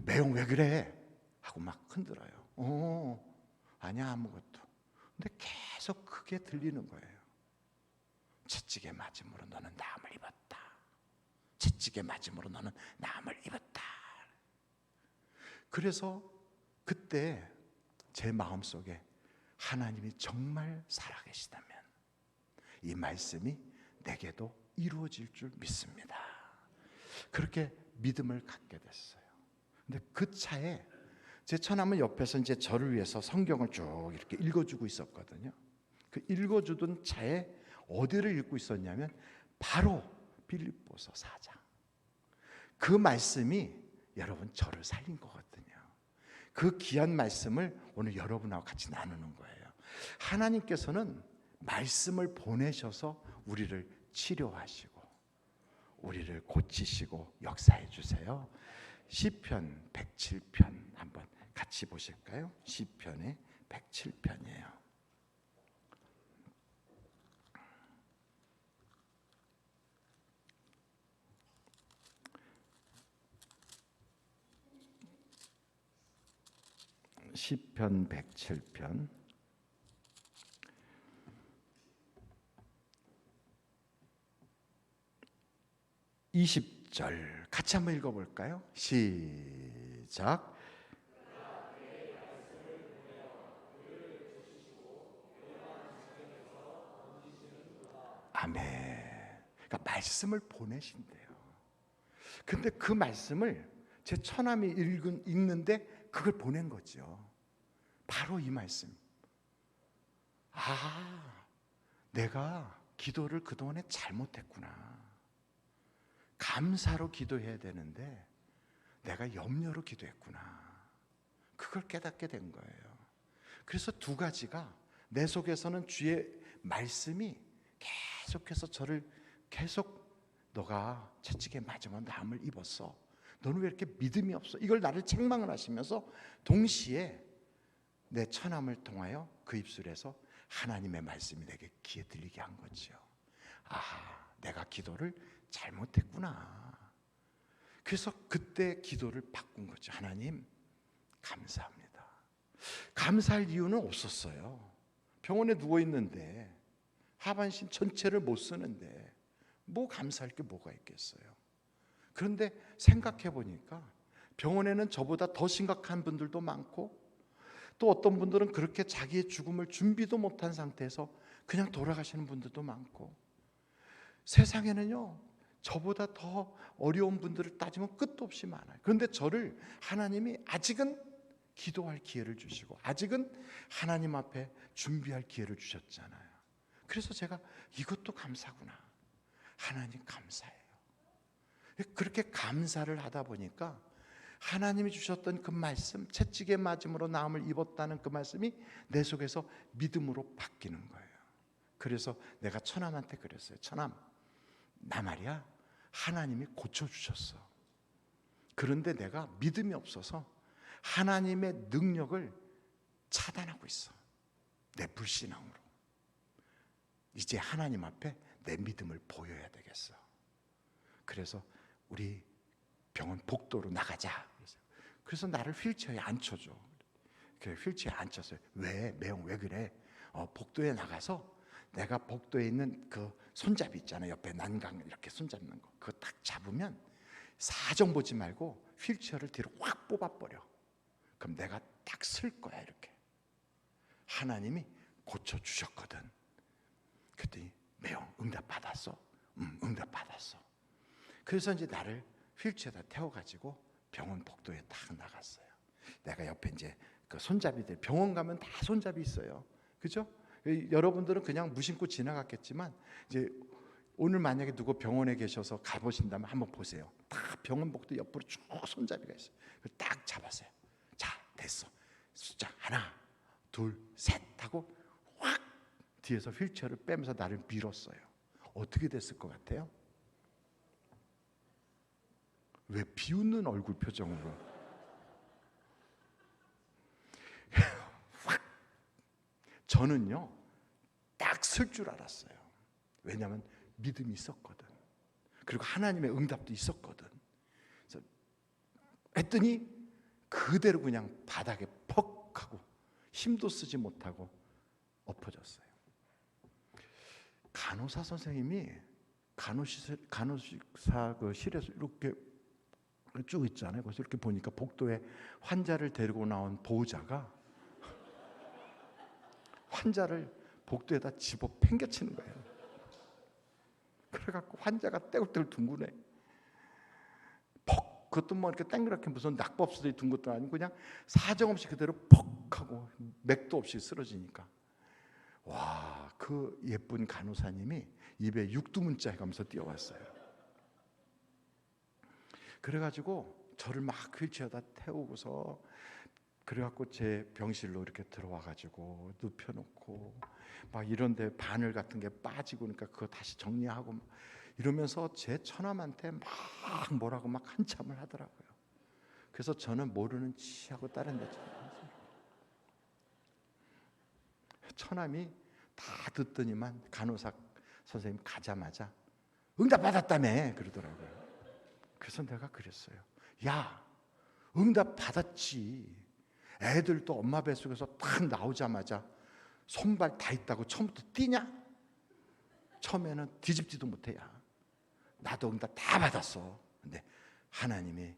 매형 왜 그래? 하고 막 흔들어요. 아니야 아무것도. 근데 계속 크게 들리는 거예요. 채찍에 맞음으로 너는 남을 입었다. 채찍에 맞음으로 너는 남을 입었다. 그래서 그때 제 마음속에 하나님이 정말 살아계시다면 이 말씀이 내게도 이루어질 줄 믿습니다. 그렇게 믿음을 갖게 됐어요. 근데 그 차에 제 처남은 옆에서 이제 저를 위해서 성경을 쭉 이렇게 읽어주고 있었거든요. 그 읽어주던 차에 어디를 읽고 있었냐면 바로 빌립보서 4장. 그 말씀이 여러분 저를 살린 거거든요. 그 귀한 말씀을 오늘 여러분하고 같이 나누는 거예요. 하나님께서는 말씀을 보내셔서 우리를 치료하시고 우리를 고치시고 역사해 주세요. 시편 107편 한번 같이 보실까요? 시편의 107편이에요. 시편 107편 20절 같이 한번 읽어볼까요? 시작. 아멘. 그러니까 말씀을 보내신대요. 근데 그 말씀을 제 처남이 읽는데 그걸 보낸 거죠. 바로 이 말씀. 내가 기도를 그동안에 잘못했구나. 감사로 기도해야 되는데 내가 염려로 기도했구나. 그걸 깨닫게 된 거예요. 그래서 두 가지가 내 속에서는 주의 말씀이 계속해서 저를 계속 너가 채찍에 맞으면 남을 입었어. 너는 왜 이렇게 믿음이 없어? 이걸 나를 책망을 하시면서 동시에 내 처남을 통하여 그 입술에서 하나님의 말씀이 내게 귀에 들리게 한 거죠. 내가 기도를 잘못했구나. 그래서 그때 기도를 바꾼 거죠. 하나님 감사합니다. 감사할 이유는 없었어요. 병원에 누워 있는데 하반신 전체를 못 쓰는데 뭐 감사할 게 뭐가 있겠어요. 그런데 생각해 보니까 병원에는 저보다 더 심각한 분들도 많고 또 어떤 분들은 그렇게 자기의 죽음을 준비도 못한 상태에서 그냥 돌아가시는 분들도 많고 세상에는요 저보다 더 어려운 분들을 따지면 끝도 없이 많아요. 그런데 저를 하나님이 아직은 기도할 기회를 주시고 아직은 하나님 앞에 준비할 기회를 주셨잖아요. 그래서 제가 이것도 감사구나. 하나님 감사해요. 그렇게 감사를 하다 보니까 하나님이 주셨던 그 말씀, 채찍에 맞음으로 나음을 입었다는 그 말씀이 내 속에서 믿음으로 바뀌는 거예요. 그래서 내가 처남한테 그랬어요. 처남, 나 말이야 하나님이 고쳐주셨어. 그런데 내가 믿음이 없어서 하나님의 능력을 차단하고 있어. 내 불신앙으로. 이제 하나님 앞에 내 믿음을 보여야 되겠어. 그래서 우리 병원 복도로 나가자. 그래서 나를 휠체어에 앉혀줘. 휠체어에 앉혔어요. 왜? 매형 왜 그래? 복도에 나가서 내가 복도에 있는 그 손잡이 있잖아요. 옆에 난강 이렇게 손잡는 거. 그거 딱 잡으면 사정 보지 말고 휠체어를 뒤로 확 뽑아버려. 그럼 내가 딱 쓸 거야 이렇게. 하나님이 고쳐주셨거든. 그랬더니 매형 응답 받았어? 응답 받았어. 그래서 이제 나를 휠체어에다 태워가지고 병원 복도에 딱 나갔어요. 내가 옆에 이제 그 손잡이들, 병원 가면 다 손잡이 있어요. 그죠? 여러분들은 그냥 무심코 지나갔겠지만 이제 오늘 만약에 누구 병원에 계셔서 가보신다면 한번 보세요. 다 병원 복도 옆으로 쭉 손잡이가 있어요. 딱 잡았어요. 자, 됐어. 숫자 하나, 둘, 셋 하고 확 뒤에서 휠체어를 빼면서 나를 밀었어요. 어떻게 됐을 것 같아요? 왜 비웃는 얼굴 표정으로? 확! 저는요 딱 쓸 줄 알았어요. 왜냐하면 믿음이 있었거든. 그리고 하나님의 응답도 있었거든. 그래서 했더니 그대로 그냥 바닥에 퍽 하고 힘도 쓰지 못하고 엎어졌어요. 간호사 선생님이 간호사 그 실에서 이렇게 쭉 있잖아요. 그래서 이렇게 보니까 복도에 환자를 데리고 나온 보호자가 환자를 복도에다 집어 팽개치는 거예요. 그래갖고 환자가 떼굴떼굴 둥근해. 퍽! 그것도 뭐 이렇게 땡그랗게 무슨 낙법수들이 둔 것도 아니고 그냥 사정없이 그대로 퍽! 하고 맥도 없이 쓰러지니까 와, 그 예쁜 간호사님이 입에 육두문자 해가면서 뛰어왔어요. 그래가지고 저를 막 휠체어에다 태우고서 그래갖고 제 병실로 이렇게 들어와가지고 눕혀놓고 막 이런데 바늘 같은 게 빠지고 그러니까 그거 다시 정리하고 이러면서 제 처남한테 막 뭐라고 막 한참을 하더라고요. 그래서 저는 모르는 치하고 다른 데 처남이 다 듣더니만 간호사 선생님 가자마자 응답 받았다며 그러더라고요. 그래서 내가 그랬어요. 야, 응답 받았지. 애들도 엄마 뱃속에서 딱 나오자마자 손발 다 있다고 처음부터 뛰냐? 처음에는 뒤집지도 못해. 야, 나도 응답 다 받았어. 근데 하나님이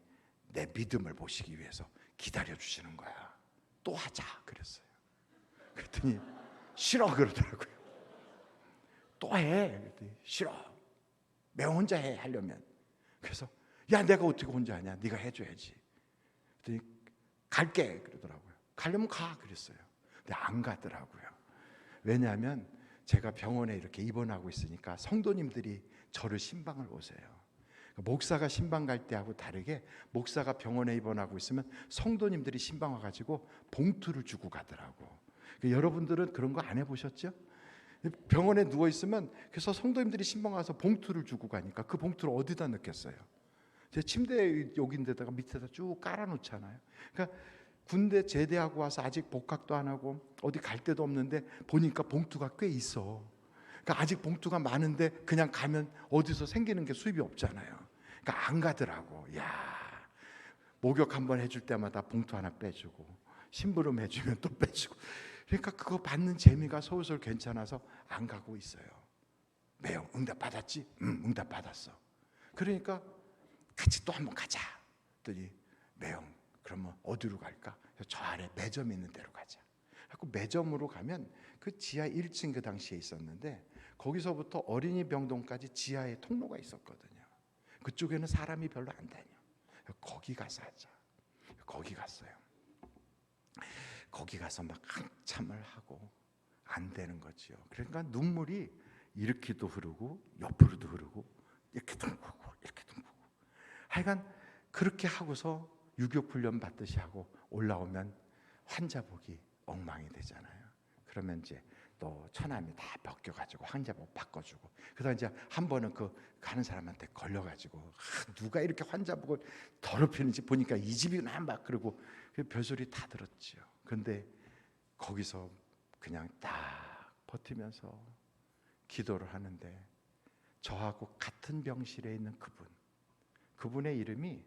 내 믿음을 보시기 위해서 기다려 주시는 거야. 또 하자 그랬어요. 그랬더니 싫어 그러더라고요. 또 해. 그랬더니 싫어. 매우 혼자 해 하려면. 그래서 야, 내가 어떻게 혼자 하냐? 네가 해줘야지. 그랬더니 갈게 그러더라고요. 가려면 가 그랬어요. 근데 안 가더라고요. 왜냐하면 제가 병원에 이렇게 입원하고 있으니까 성도님들이 저를 신방을 오세요. 목사가 신방 갈 때하고 다르게 목사가 병원에 입원하고 있으면 성도님들이 신방 와가지고 봉투를 주고 가더라고. 여러분들은 그런 거 안 해보셨죠? 병원에 누워 있으면 그래서 성도님들이 신방 와서 봉투를 주고 가니까 그 봉투를 어디다 넣겠어요? 제 침대 여기인데다가 밑에다 쭉 깔아놓잖아요. 그러니까 군대 제대하고 와서 아직 복학도 안 하고 어디 갈 데도 없는데 보니까 봉투가 꽤 있어. 그러니까 아직 봉투가 많은데 그냥 가면 어디서 생기는 게 수입이 없잖아요. 그러니까 안 가더라고. 야, 목욕 한번 해줄 때마다 봉투 하나 빼주고 심부름 해주면 또 빼주고. 그러니까 그거 받는 재미가 솔솔 괜찮아서 안 가고 있어요. 매형 응답 받았지? 응답 받았어. 그러니까 같이 또 한번 가자. 그랬더니 매형 그러면 어디로 갈까? 저 아래 매점 있는 데로 가자. 그래서 매점으로 가면 그 지하 1층 그 당시에 있었는데 거기서부터 어린이 병동까지 지하에 통로가 있었거든요. 그쪽에는 사람이 별로 안 다녀. 거기 가서 하자. 거기 갔어요. 거기 가서 막 한참을 하고 안 되는 거지요. 그러니까 눈물이 이렇게도 흐르고 옆으로도 흐르고 이렇게 둥그고 이렇게 둥그고 하여간 그렇게 하고서 유교훈련 받듯이 하고 올라오면 환자복이 엉망이 되잖아요. 그러면 이제 또 처남이 다 벗겨가지고 환자복 바꿔주고 그다음 이제 한 번은 그 가는 사람한테 걸려가지고 누가 이렇게 환자복을 더럽히는지 보니까 이 집이나 막 그러고 별소리 다 들었지요. 근데 거기서 그냥 딱 버티면서 기도를 하는데 저하고 같은 병실에 있는 그분의 이름이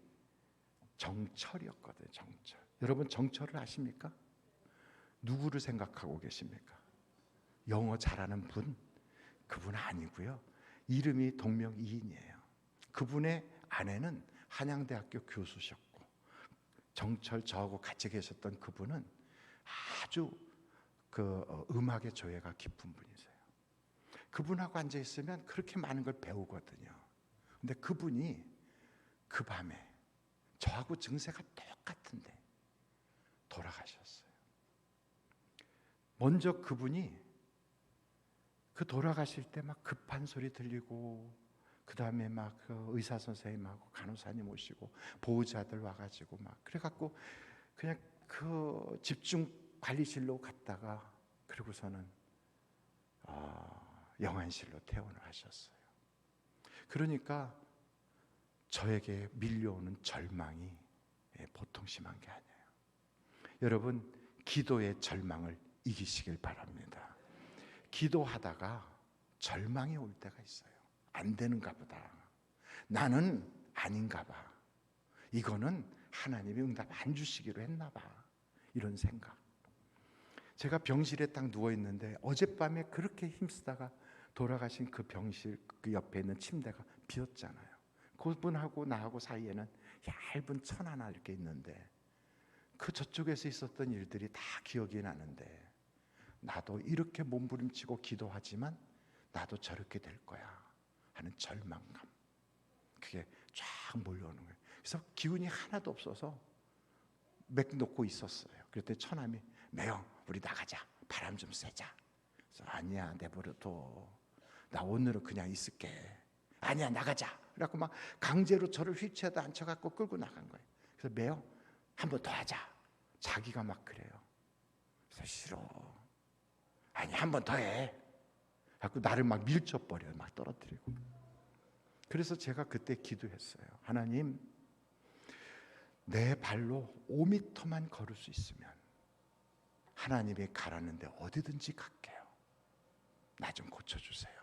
정철이었거든요. 정철. 여러분 정철을 아십니까? 누구를 생각하고 계십니까? 영어 잘하는 분? 그분 아니고요. 이름이 동명이인이에요. 그분의 아내는 한양대학교 교수셨고, 정철 저하고 같이 계셨던 그분은 아주 음악의 조예가 깊은 분이세요. 그분하고 앉아 있으면 그렇게 많은 걸 배우거든요. 근데 그분이 그 밤에 저하고 증세가 똑같은데 돌아가셨어요. 먼저 그분이 그 돌아가실 때 막 급한 소리 들리고, 그 다음에 막 그 의사 선생님하고 간호사님 오시고 보호자들 와가지고 막 그래갖고 그냥 그 집중 관리실로 갔다가 그러고서는 영안실로 퇴원을 하셨어요. 그러니까 저에게 밀려오는 절망이 보통 심한 게 아니에요. 여러분, 기도의 절망을 이기시길 바랍니다. 기도하다가 절망이 올 때가 있어요. 안 되는가 보다. 나는 아닌가 봐. 이거는 하나님이 응답 안 주시기로 했나 봐. 이런 생각. 제가 병실에 딱 누워 있는데 어젯밤에 그렇게 힘쓰다가 돌아가신 그 병실 그 옆에 있는 침대가 비었잖아요. 그분하고 나하고 사이에는 얇은 천 하나 이렇게 있는데 그 저쪽에서 있었던 일들이 다 기억이 나는데, 나도 이렇게 몸부림치고 기도하지만 나도 저렇게 될 거야 하는 절망감, 그게 쫙 몰려오는 거예요. 그래서 기운이 하나도 없어서 맥 놓고 있었어요. 그랬더니 처남이 매영 우리 나가자, 바람 좀 쐬자. 그래서 아니야 내버려둬, 나 오늘은 그냥 있을게. 아니야 나가자. 그래갖고 막 강제로 저를 휠체어에 앉혀갖고 끌고 나간 거예요. 그래서 매영 한 번 더 하자. 자기가 막 그래요. 그래서 싫어. 아니 한 번 더 해. 그래갖고 나를 막 밀쳐버려요. 막 떨어뜨리고. 그래서 제가 그때 기도했어요. 하나님, 내 발로 5m만 걸을 수 있으면 하나님이 가라는데 어디든지 갈게요. 나 좀 고쳐주세요.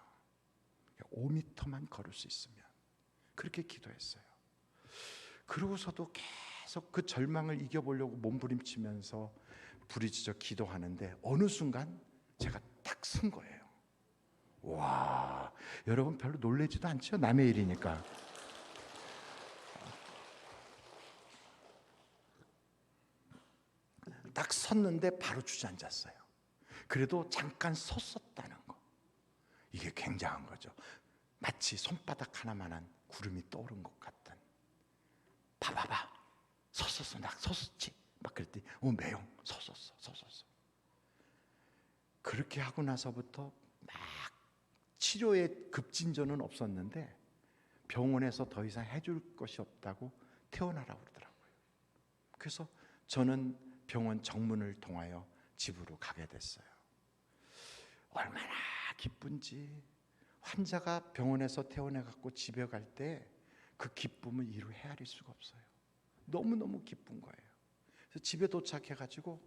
5m만 걸을 수 있으면. 그렇게 기도했어요. 그러고서도 계속 그 절망을 이겨보려고 몸부림치면서 부르짖어 기도하는데 어느 순간 제가 딱 쓴 거예요. 와, 여러분 별로 놀라지도 않죠? 남의 일이니까. 딱 섰는데 바로 주저앉았어요. 그래도 잠깐 섰었다는 거, 이게 굉장한 거죠. 마치 손바닥 하나만한 구름이 떠오른 것 같은. 봐봐봐, 섰었어. 나 섰었지. 막 그랬더니 매영 섰었어. 그렇게 하고 나서부터 막 치료의 급진전은 없었는데 병원에서 더 이상 해줄 것이 없다고 퇴원하라고 그러더라고요. 그래서 저는 병원 정문을 통하여 집으로 가게 됐어요. 얼마나 기쁜지. 환자가 병원에서 퇴원해갖고 집에 갈 때 그 기쁨을 이루 헤아릴 수가 없어요. 너무너무 기쁜 거예요. 그래서 집에 도착해가지고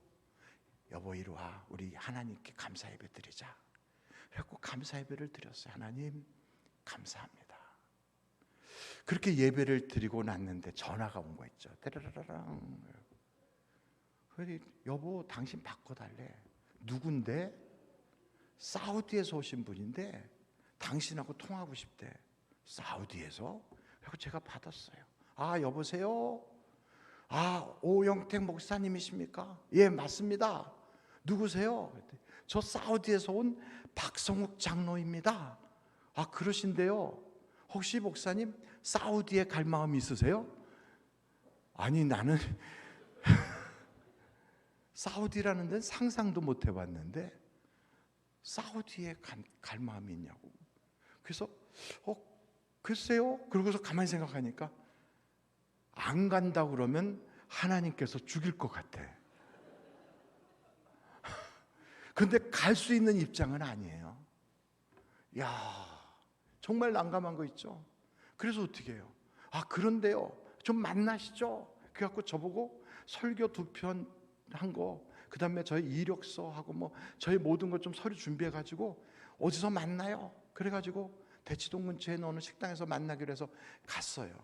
여보 이리 와, 우리 하나님께 감사 예배 드리자. 그래갖고 감사 예배를 드렸어요. 하나님 감사합니다. 그렇게 예배를 드리고 났는데 전화가 온 거 있죠. 따라라랑. 그래서 여보 당신 바꿔달래. 누군데? 사우디에서 오신 분인데 당신하고 통하고 싶대. 사우디에서? 그래서 제가 받았어요. 아 여보세요? 아 오영택 목사님이십니까? 예 맞습니다. 누구세요? 저 사우디에서 온 박성욱 장로입니다. 아 그러신데요, 혹시 목사님 사우디에 갈 마음 있으세요? 아니 나는 사우디라는 데는 상상도 못 해봤는데 사우디에 갈 마음이 있냐고. 그래서 글쎄요. 그러고서 가만히 생각하니까 안 간다고 그러면 하나님께서 죽일 것 같아. 근데 갈 수 있는 입장은 아니에요. 야, 정말 난감한 거 있죠. 그래서 어떻게 해요? 아 그런데요, 좀 만나시죠. 그래갖고 저보고 설교 2편 한 거, 그 다음에 저희 이력서하고 뭐 저희 모든 걸 좀 서류 준비해가지고 어디서 만나요? 그래가지고 대치동 근처에 있는 어느 식당에서 만나기로 해서 갔어요.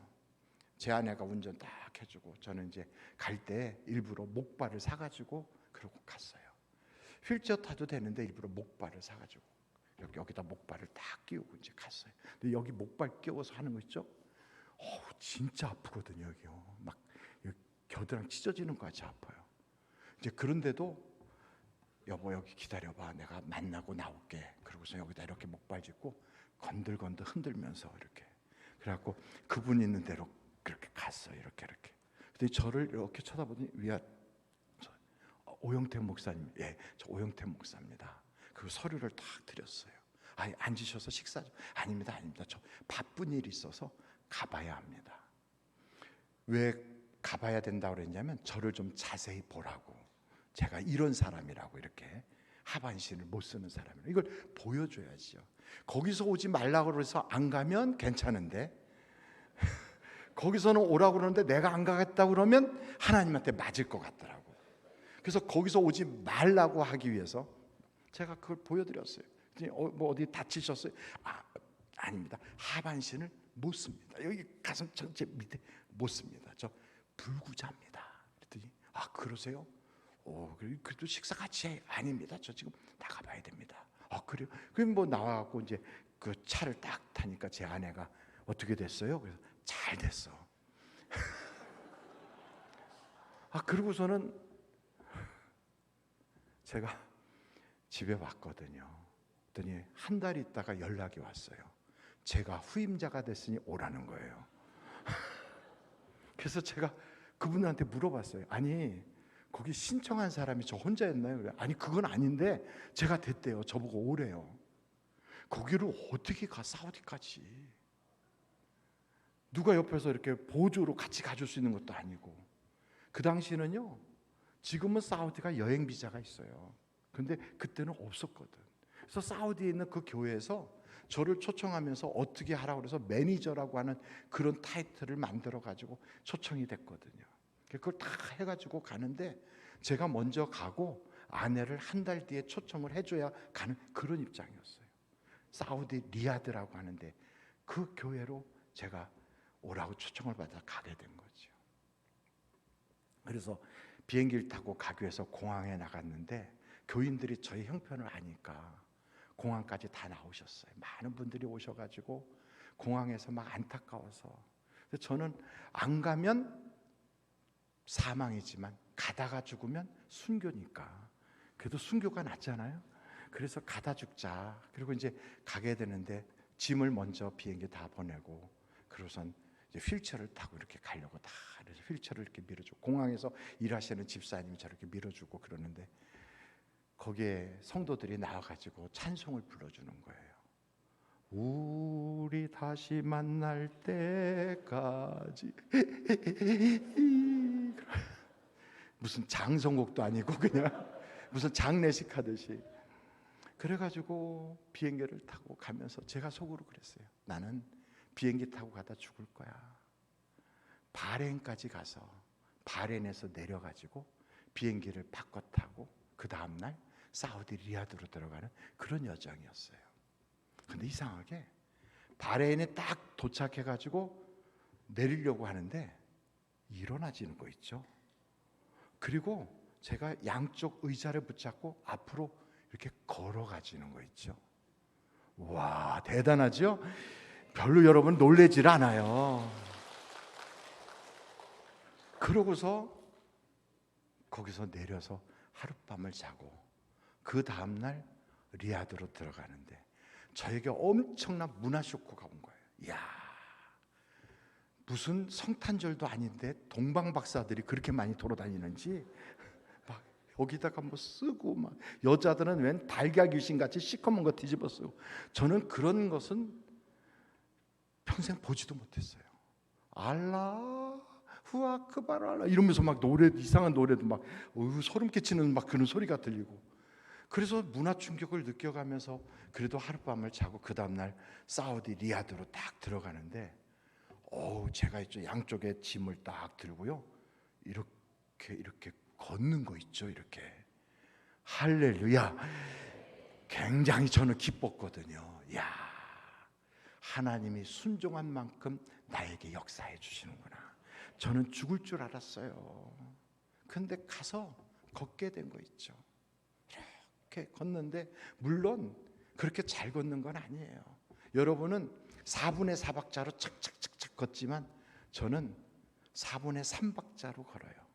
제 아내가 운전 딱 해주고 저는 이제 갈 때 일부러 목발을 사가지고 그러고 갔어요. 휠체어 타도 되는데 일부러 목발을 사가지고. 여기다 목발을 딱 끼우고 이제 갔어요. 근데 여기 목발 끼워서 하는 거 있죠? 진짜 아프거든요. 여기요. 막 겨드랑이 찢어지는 것 같이 아파요. 이제 그런데도 여보 여기 기다려봐, 내가 만나고 나올게. 그러고서 여기다 이렇게 목발 짚고 건들건들 흔들면서 이렇게, 그래갖고 그분 있는 대로 그렇게 갔어요. 이렇게. 근데 저를 이렇게 쳐다보더니 오영택 목사님, 예, 저 오영택 목사입니다. 그 서류를 딱 드렸어요. 앉으셔서 식사 좀. 아닙니다. 저 바쁜 일이 있어서 가봐야 합니다. 왜 가봐야 된다고 그랬냐면 저를 좀 자세히 보라고. 제가 이런 사람이라고, 이렇게 하반신을 못 쓰는 사람이라고. 이걸 보여줘야지요. 거기서 오지 말라고 그래서 안 가면 괜찮은데 거기서는 오라고 그러는데 내가 안 가겠다고 그러면 하나님한테 맞을 것 같더라고. 그래서 거기서 오지 말라고 하기 위해서 제가 그걸 보여드렸어요. 뭐 어디 다치셨어요? 아닙니다. 하반신을 못 씁니다. 여기 가슴 전체 밑에 못 씁니다. 저 불구자입니다. 그랬더니 그러세요? 그래도 식사 같이 해. 아닙니다. 저 지금 나가봐야 됩니다. 그래요? 그럼 뭐 나와갖고 이제 그 차를 딱 타니까 제 아내가 어떻게 됐어요? 그래서 잘 됐어. 그러고서는 제가 집에 왔거든요. 그랬더니 한 달 있다가 연락이 왔어요. 제가 후임자가 됐으니 오라는 거예요. 그래서 제가 그분한테 물어봤어요. 아니 거기 신청한 사람이 저 혼자였나요? 그래. 아니 그건 아닌데 제가 됐대요. 저보고 오래요. 거기를 어떻게 가, 사우디까지. 누가 옆에서 이렇게 보조로 같이 가줄 수 있는 것도 아니고. 그 당시는요, 지금은 사우디가 여행 비자가 있어요. 근데 그때는 없었거든. 그래서 사우디에 있는 그 교회에서 저를 초청하면서 어떻게 하라고 그래서 매니저라고 하는 그런 타이틀을 만들어 가지고 초청이 됐거든요. 그걸 다 해가지고 가는데 제가 먼저 가고 아내를 한 달 뒤에 초청을 해줘야 가는 그런 입장이었어요. 사우디 리야드라고 하는데 그 교회로 제가 오라고 초청을 받아 가게 된 거죠. 그래서 비행기를 타고 가기 위해서 공항에 나갔는데 교인들이 저희 형편을 아니까 공항까지 다 나오셨어요. 많은 분들이 오셔가지고 공항에서 막 안타까워서. 저는 안 가면 사망이지만 가다가 죽으면 순교니까 그래도 순교가 낫잖아요. 그래서 가다 죽자. 그리고 이제 가게 되는데 짐을 먼저 비행기 다 보내고 그러고선 이제 휠체어를 타고 이렇게 가려고 다 그래서 휠체어를 이렇게 밀어주고 공항에서 일하시는 집사님이 저렇게 밀어주고 그러는데 거기에 성도들이 나와가지고 찬송을 불러주는 거예요. 우리 다시 만날 때까지 무슨 장성곡도 아니고 그냥 무슨 장례식 하듯이. 그래가지고 비행기를 타고 가면서 제가 속으로 그랬어요. 나는 비행기 타고 가다 죽을 거야. 바레인까지 가서 바레인에서 내려가지고 비행기를 바꿔 타고 그 다음날 사우디 리야드로 들어가는 그런 여정이었어요. 근데 이상하게 바레인에 딱 도착해가지고 내리려고 하는데 일어나지는 거 있죠. 그리고 제가 양쪽 의자를 붙잡고 앞으로 이렇게 걸어가지는 거 있죠. 와, 대단하죠? 별로 여러분 놀라질 않아요. 그러고서 거기서 내려서 하룻밤을 자고 그 다음날 리야드로 들어가는데 저에게 엄청난 문화 쇼크가 온 거예요. 이야, 무슨 성탄절도 아닌데 동방 박사들이 그렇게 많이 돌아다니는지 막 여기다가 뭐 쓰고 막 여자들은 웬 달걀 귀신같이 시커먼 거 뒤집어 쓰고 저는 그런 것은 평생 보지도 못했어요. 알라 후아크발 알라 이러면서 막 노래 이상한 노래도 막 소름 끼치는 막 그런 소리가 들리고 그래서 문화 충격을 느껴가면서 그래도 하룻밤을 자고 그 다음날 사우디 리야드로 딱 들어가는데 제가 있죠 양쪽에 짐을 딱 들고요 이렇게 걷는 거 있죠. 이렇게 할렐루야. 굉장히 저는 기뻤거든요. 야, 하나님이 순종한 만큼 나에게 역사해 주시는구나. 저는 죽을 줄 알았어요. 근데 가서 걷게 된 거 있죠. 이렇게 걷는데 물론 그렇게 잘 걷는 건 아니에요. 여러분은 4분의 4박자로 착착착착 걷지만 저는 4분의 3박자로 걸어요.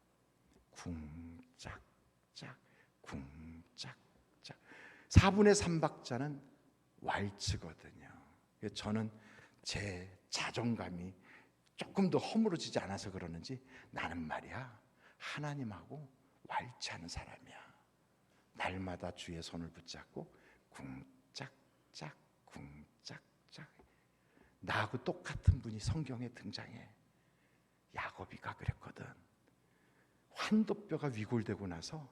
쿵짝짝 쿵짝짝. 4분의 3박자는 왈츠거든요. 저는 제 자존감이 조금 더 허물어지지 않아서 그러는지 나는 말이야 하나님하고 왈츠하는 사람이야. 날마다 주의 손을 붙잡고 쿵짝짝 쿵짝짝. 나하고 똑같은 분이 성경에 등장해. 야곱이가 그랬거든. 환도뼈가 위골되고 나서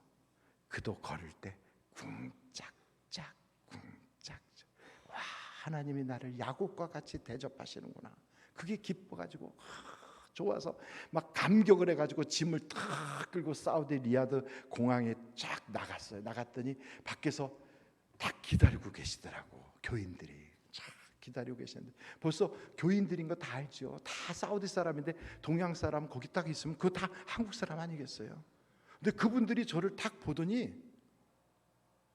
그도 걸을 때 쿵짝짝 쿵짝짝. 와, 하나님이 나를 야곱과 같이 대접하시는구나. 그게 기뻐가지고 좋아서 막 감격을 해가지고 짐을 탁 끌고 사우디 리야드 공항에 쫙 나갔어요. 나갔더니 밖에서 딱 기다리고 계시더라고. 교인들이 쫙 기다리고 계시는데 벌써 교인들인 거 다 알죠. 다 사우디 사람인데 동양 사람 거기 딱 있으면 그거 다 한국 사람 아니겠어요. 근데 그분들이 저를 딱 보더니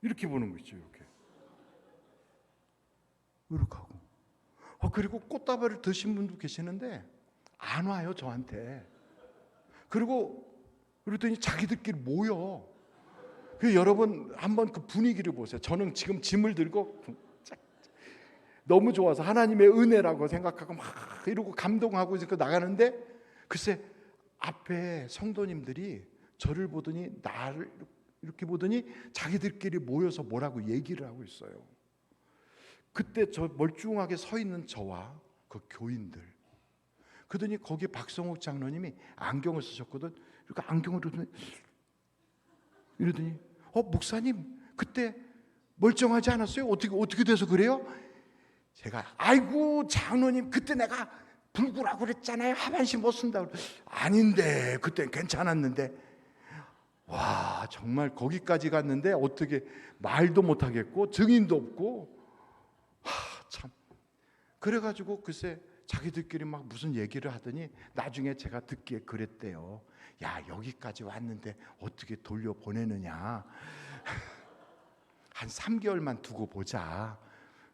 이렇게 보는 거죠. 이렇게 하고 그리고 꽃다발을 드신 분도 계시는데 안 와요 저한테. 그러더니 자기들끼리 모여. 여러분 한번 그 분위기를 보세요. 저는 지금 짐을 들고 너무 좋아서 하나님의 은혜라고 생각하고 막 이러고 감동하고 나가는데 글쎄 앞에 성도님들이 저를 보더니 나를 이렇게 보더니 자기들끼리 모여서 뭐라고 얘기를 하고 있어요. 그때 저 멀뚱하게 서 있는 저와 그 교인들, 그러더니 거기 박성욱 장로님이 안경을 쓰셨거든. 그러니까 안경을 이러더니 목사님 그때 멀쩡하지 않았어요? 어떻게 돼서 그래요? 제가 아이고 장로님 그때 내가 불구라고 그랬잖아요. 하반신 못 쓴다고. 아닌데 그때 괜찮았는데. 와 정말 거기까지 갔는데 어떻게 말도 못하겠고 증인도 없고 참. 그래가지고 글쎄 자기들끼리 막 무슨 얘기를 하더니 나중에 제가 듣기에 그랬대요. 야 여기까지 왔는데 어떻게 돌려보내느냐. 한 3개월만 두고 보자.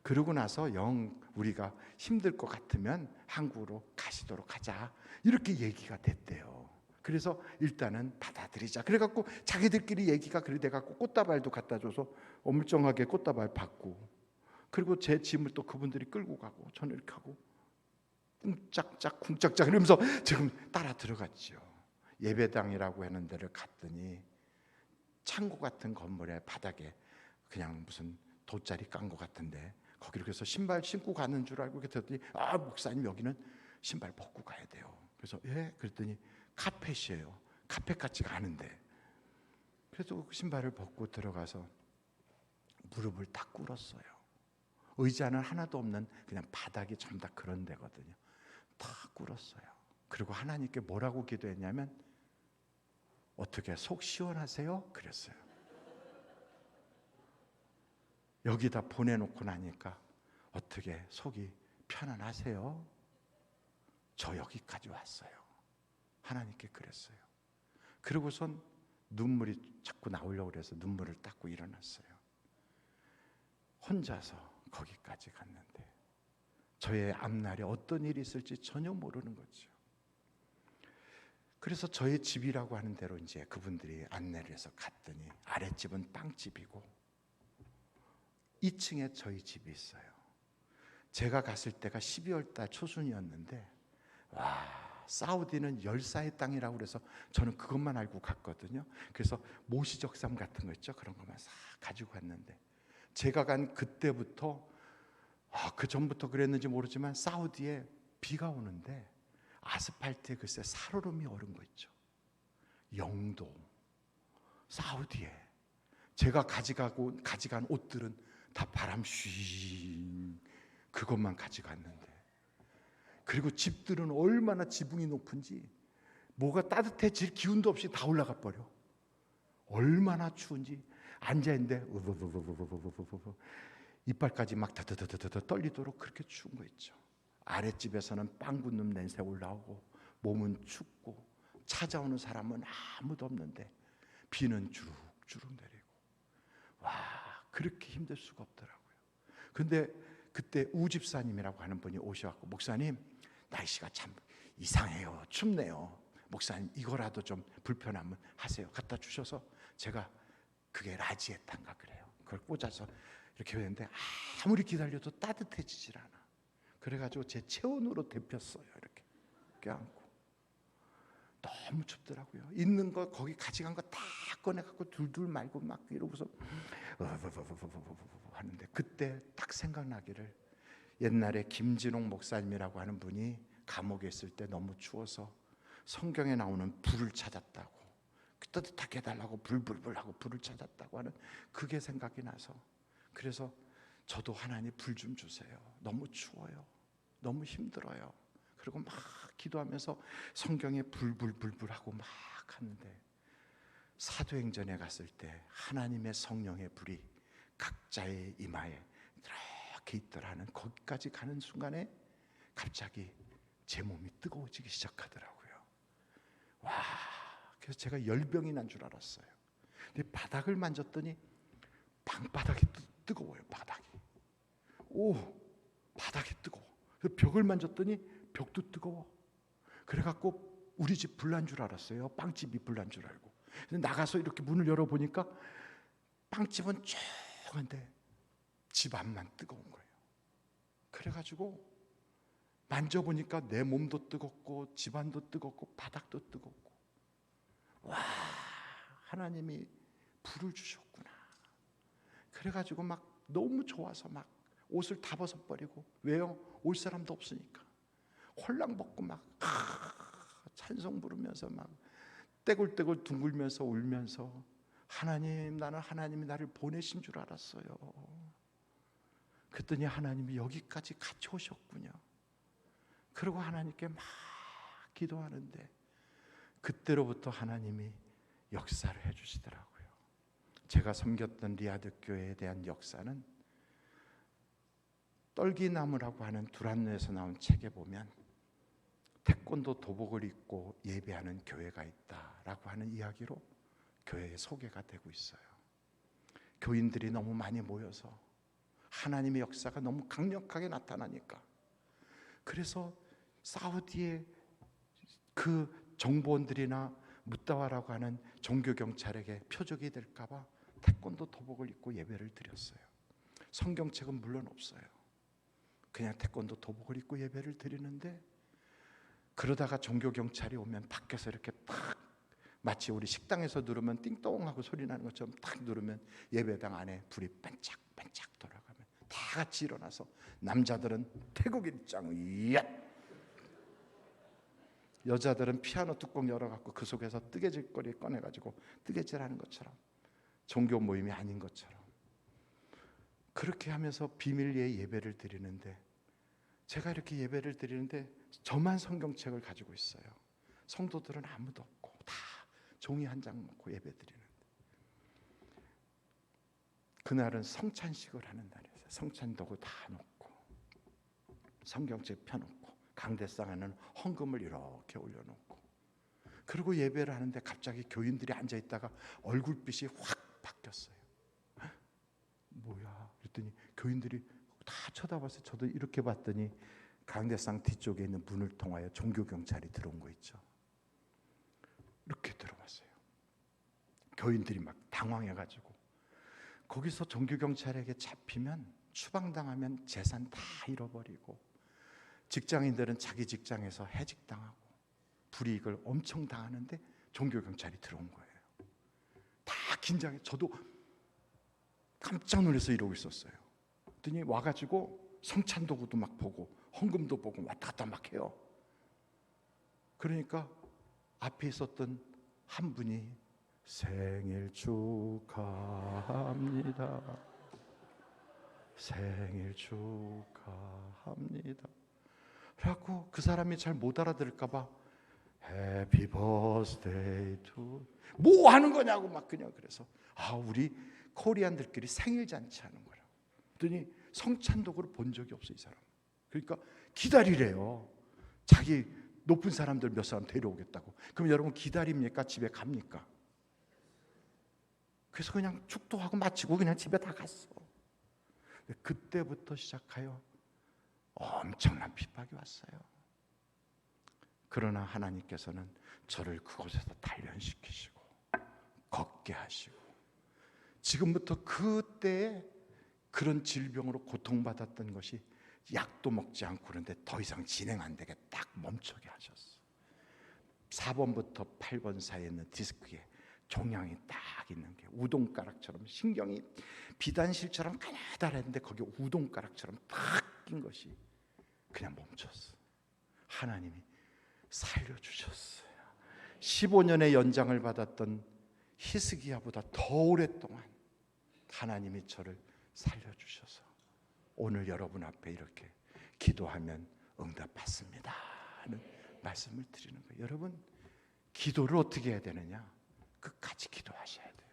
그러고 나서 영 우리가 힘들 것 같으면 한국으로 가시도록 하자. 이렇게 얘기가 됐대요. 그래서 일단은 받아들이자. 그래갖고 자기들끼리 얘기가 그래 돼갖고 꽃다발도 갖다 줘서 어물쩡하게 꽃다발 받고, 그리고 제 짐을 또 그분들이 끌고 가고 저는 이렇게 하고 쿵짝짝 쿵짝짝 이러면서 지금 따라 들어갔죠. 예배당이라고 하는 데를 갔더니 창고 같은 건물의 바닥에 그냥 무슨 돗자리 깐 것 같은데 거기를 그래서 신발 신고 가는 줄 알고 그랬더니 목사님 여기는 신발 벗고 가야 돼요. 그래서 그랬더니 카펫이에요. 카펫 같지가 않은데 그래서 그 신발을 벗고 들어가서 무릎을 딱 꿇었어요. 의자는 하나도 없는 그냥 바닥이 전부 다 그런 데거든요. 다 꿇었어요. 그리고 하나님께 뭐라고 기도했냐면 어떻게 속 시원하세요? 그랬어요. 여기다 보내놓고 나니까 어떻게 속이 편안하세요? 저 여기까지 왔어요. 하나님께 그랬어요. 그러고선 눈물이 자꾸 나오려고 그래서 눈물을 닦고 일어났어요. 혼자서 거기까지 갔는데 저의 앞날에 어떤 일이 있을지 전혀 모르는 거죠. 그래서 저의 집이라고 하는 대로 이제 그분들이 안내를 해서 갔더니 아랫집은 빵집이고 2층에 저희 집이 있어요. 제가 갔을 때가 12월 달 초순이었는데 사우디는 열사의 땅이라고 그래서 저는 그것만 알고 갔거든요. 그래서 모시적삼 같은 거 있죠. 그런 것만 싹 가지고 갔는데 제가 간 그때부터 그 전부터 그랬는지 모르지만 사우디에 비가 오는데 아스팔트에 글쎄 살얼음이 오른 거 있죠. 영도 사우디에 제가 가져간 옷들은 다 바람 쉬 그것만 가져갔는데, 그리고 집들은 얼마나 지붕이 높은지 뭐가 따뜻해질 기운도 없이 다 올라가 버려. 얼마나 추운지 앉아있는데 이빨까지 막 더더더더더 떨리도록 그렇게 추운 거 있죠. 아랫집에서는 빵 굽는 냄새 올라오고 몸은 춥고 찾아오는 사람은 아무도 없는데 비는 주룩주룩 내리고 그렇게 힘들 수가 없더라고요. 근데 그때 우 집사님이라고 하는 분이 오셔갖고, 목사님 날씨가 참 이상해요, 춥네요, 목사님 이거라도 좀 불편하면 하세요. 갖다 주셔서 제가 그게 라지에탄가 그래요. 그걸 꽂아서 이렇게 했는데 아무리 기다려도 따뜻해지질 않아. 그래가지고 제 체온으로 데폈어요. 이렇게 껴안고. 너무 춥더라고요. 있는 거 거기 가져간 거 다 꺼내갖고 둘둘 말고 막 이러고서 하는데, 그때 딱 생각나기를, 옛날에 김진홍 목사님이라고 하는 분이 감옥에 있을 때 너무 추워서 성경에 나오는 불을 찾았다고, 따뜻하게 해달라고 불불불 하고 불을 찾았다고 하는 그게 생각이 나서, 그래서 저도 하나님 불 좀 주세요, 너무 추워요, 너무 힘들어요. 그리고 막 기도하면서 성경에 불불불불 하고 막 하는데, 사도행전에 갔을 때 하나님의 성령의 불이 각자의 이마에 이렇게 있더라는, 거기까지 가는 순간에 갑자기 제 몸이 뜨거워지기 시작하더라고요. 와, 그래서 제가 열병이 난 줄 알았어요. 근데 바닥을 만졌더니 방바닥이 뜨거워요. 바닥이. 오, 바닥이 뜨거워. 그래서 벽을 만졌더니 벽도 뜨거워. 그래갖고 우리 집 불난 줄 알았어요. 빵집이 불난 줄 알고. 근데 나가서 이렇게 문을 열어보니까 빵집은 조용한데 집 안만 뜨거운 거예요. 그래가지고 만져보니까 내 몸도 뜨겁고 집안도 뜨겁고 바닥도 뜨겁고, 와, 하나님이 불을 주셨구나. 그래가지고 막 너무 좋아서 막 옷을 다 벗어버리고, 왜요? 올 사람도 없으니까 홀랑 벗고 막 찬송 부르면서 막 떼굴떼굴 둥글면서 울면서, 하나님, 나는 하나님이 나를 보내신 줄 알았어요. 그랬더니 하나님이 여기까지 같이 오셨군요. 그리고 하나님께 막 기도하는데, 그때로부터 하나님이 역사를 해주시더라고요. 제가 섬겼던 리아드 교회에 대한 역사는, 떨기나무라고 하는 두란노에서 나온 책에 보면 태권도 도복을 입고 예배하는 교회가 있다라고 하는 이야기로 교회에 소개가 되고 있어요. 교인들이 너무 많이 모여서 하나님의 역사가 너무 강력하게 나타나니까, 그래서 사우디의 그 정보원들이나 무따와라고 하는 종교경찰에게 표적이 될까봐 태권도 도복을 입고 예배를 드렸어요. 성경책은 물론 없어요. 그냥 태권도 도복을 입고 예배를 드리는데, 그러다가 종교경찰이 오면 밖에서 이렇게 딱, 마치 우리 식당에서 누르면 띵동하고 소리 나는 것처럼 딱 누르면 예배당 안에 불이 반짝반짝 돌아가면 다 같이 일어나서, 남자들은 태국 일장, 여자들은 피아노 뚜껑 열어갖고 그 속에서 뜨개질거리 꺼내가지고 뜨개질하는 것처럼, 종교 모임이 아닌 것처럼 그렇게 하면서 비밀리에 예배를 드리는데, 제가 이렇게 예배를 드리는데 저만 성경책을 가지고 있어요. 성도들은 아무도 없고 다 종이 한 장 놓고 예배 드리는데, 그날은 성찬식을 하는 날이었어요. 성찬도구 다 놓고 성경책 펴놓고 강대상 안에는 헌금을 이렇게 올려놓고, 그리고 예배를 하는데 갑자기 교인들이 앉아있다가 얼굴빛이 확 바뀌었어요. 뭐야? 그랬더니 교인들이 다 쳐다봤어요. 저도 이렇게 봤더니 강대상 뒤쪽에 있는 문을 통하여 종교경찰이 들어온 거 있죠. 이렇게 들어왔어요. 교인들이 막 당황해가지고, 거기서 종교경찰에게 잡히면, 추방당하면 재산 다 잃어버리고, 직장인들은 자기 직장에서 해직당하고 불이익을 엄청 당하는데 종교경찰이 들어온 거예요. 다 긴장해. 저도 깜짝 놀라서 이러고 있었어요. 그랬더니 와가지고 성찬도구도 막 보고 헌금도 보고 왔다 갔다 막 해요. 그러니까 앞에 있었던 한 분이 생일 축하합니다, 생일 축하합니다 라고, 그 사람이 잘 못 알아들을까 봐 해피 버스데이 투, 뭐 하는 거냐고 막 그냥. 그래서 우리 코리안들끼리 생일 잔치 하는 거라고. 그랬더니 성찬도구를 본 적이 없어 이 사람. 그러니까 기다리래요. 자기 높은 사람들 몇 사람 데려오겠다고. 그럼 여러분 기다립니까? 집에 갑니까? 그래서 그냥 축도하고 마치고 그냥 집에 다 갔어. 그때부터 시작하여 엄청난 핍박이 왔어요. 그러나 하나님께서는 저를 그곳에서 단련시키시고 걷게 하시고, 지금부터 그때에 그런 질병으로 고통받았던 것이 약도 먹지 않고 그런데 더 이상 진행 안 되게 딱 멈추게 하셨어. 4번부터 8번 사이에 있는 디스크에 종양이 딱 있는 게 우동가락처럼, 신경이 비단실처럼 가느다랐는데 거기 우동가락처럼 딱 낀 것이 그냥 멈췄어. 하나님이 살려주셨어요. 15년의 연장을 받았던 히스기야보다 더 오랫동안 하나님이 저를 살려주셔서 오늘 여러분 앞에 이렇게 기도하면 응답받습니다 하는 말씀을 드리는 거예요. 여러분, 기도를 어떻게 해야 되느냐? 끝까지 기도하셔야 돼요.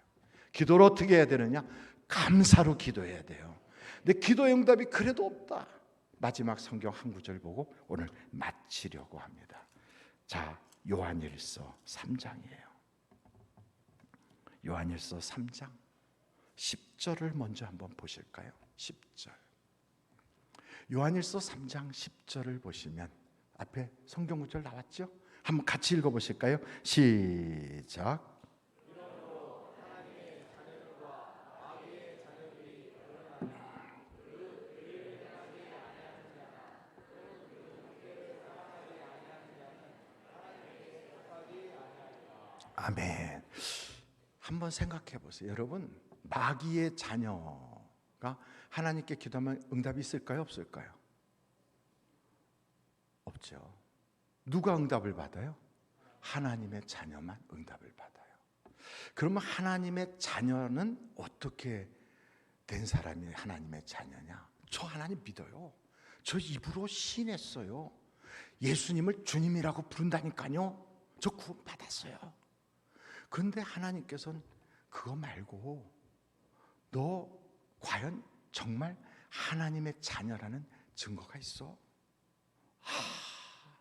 기도를 어떻게 해야 되느냐? 감사로 기도해야 돼요. 근데 기도의 응답이 그래도 없다. 마지막 성경 한 구절 보고 오늘 마치려고 합니다. 자, 요한일서 3장이에요. 요한일서 3장 10절을 먼저 한번 보실까요? 10절. 요한일서 3장 10절을 보시면 앞에 성경 구절 나왔죠? 한번 같이 읽어보실까요? 시작. 아멘. 한번 생각해 보세요. 여러분, 마귀의 자녀가 하나님께 기도하면 응답이 있을까요? 없을까요? 없죠. 누가 응답을 받아요? 하나님의 자녀만 응답을 받아요. 그러면 하나님의 자녀는 어떻게 된 사람이 하나님의 자녀냐? 저 하나님 믿어요. 저 입으로 시인했어요. 예수님을 주님이라고 부른다니까요. 저 구원 받았어요. 그런데 하나님께서는 그거 말고 너 과연 정말 하나님의 자녀라는 증거가 있어?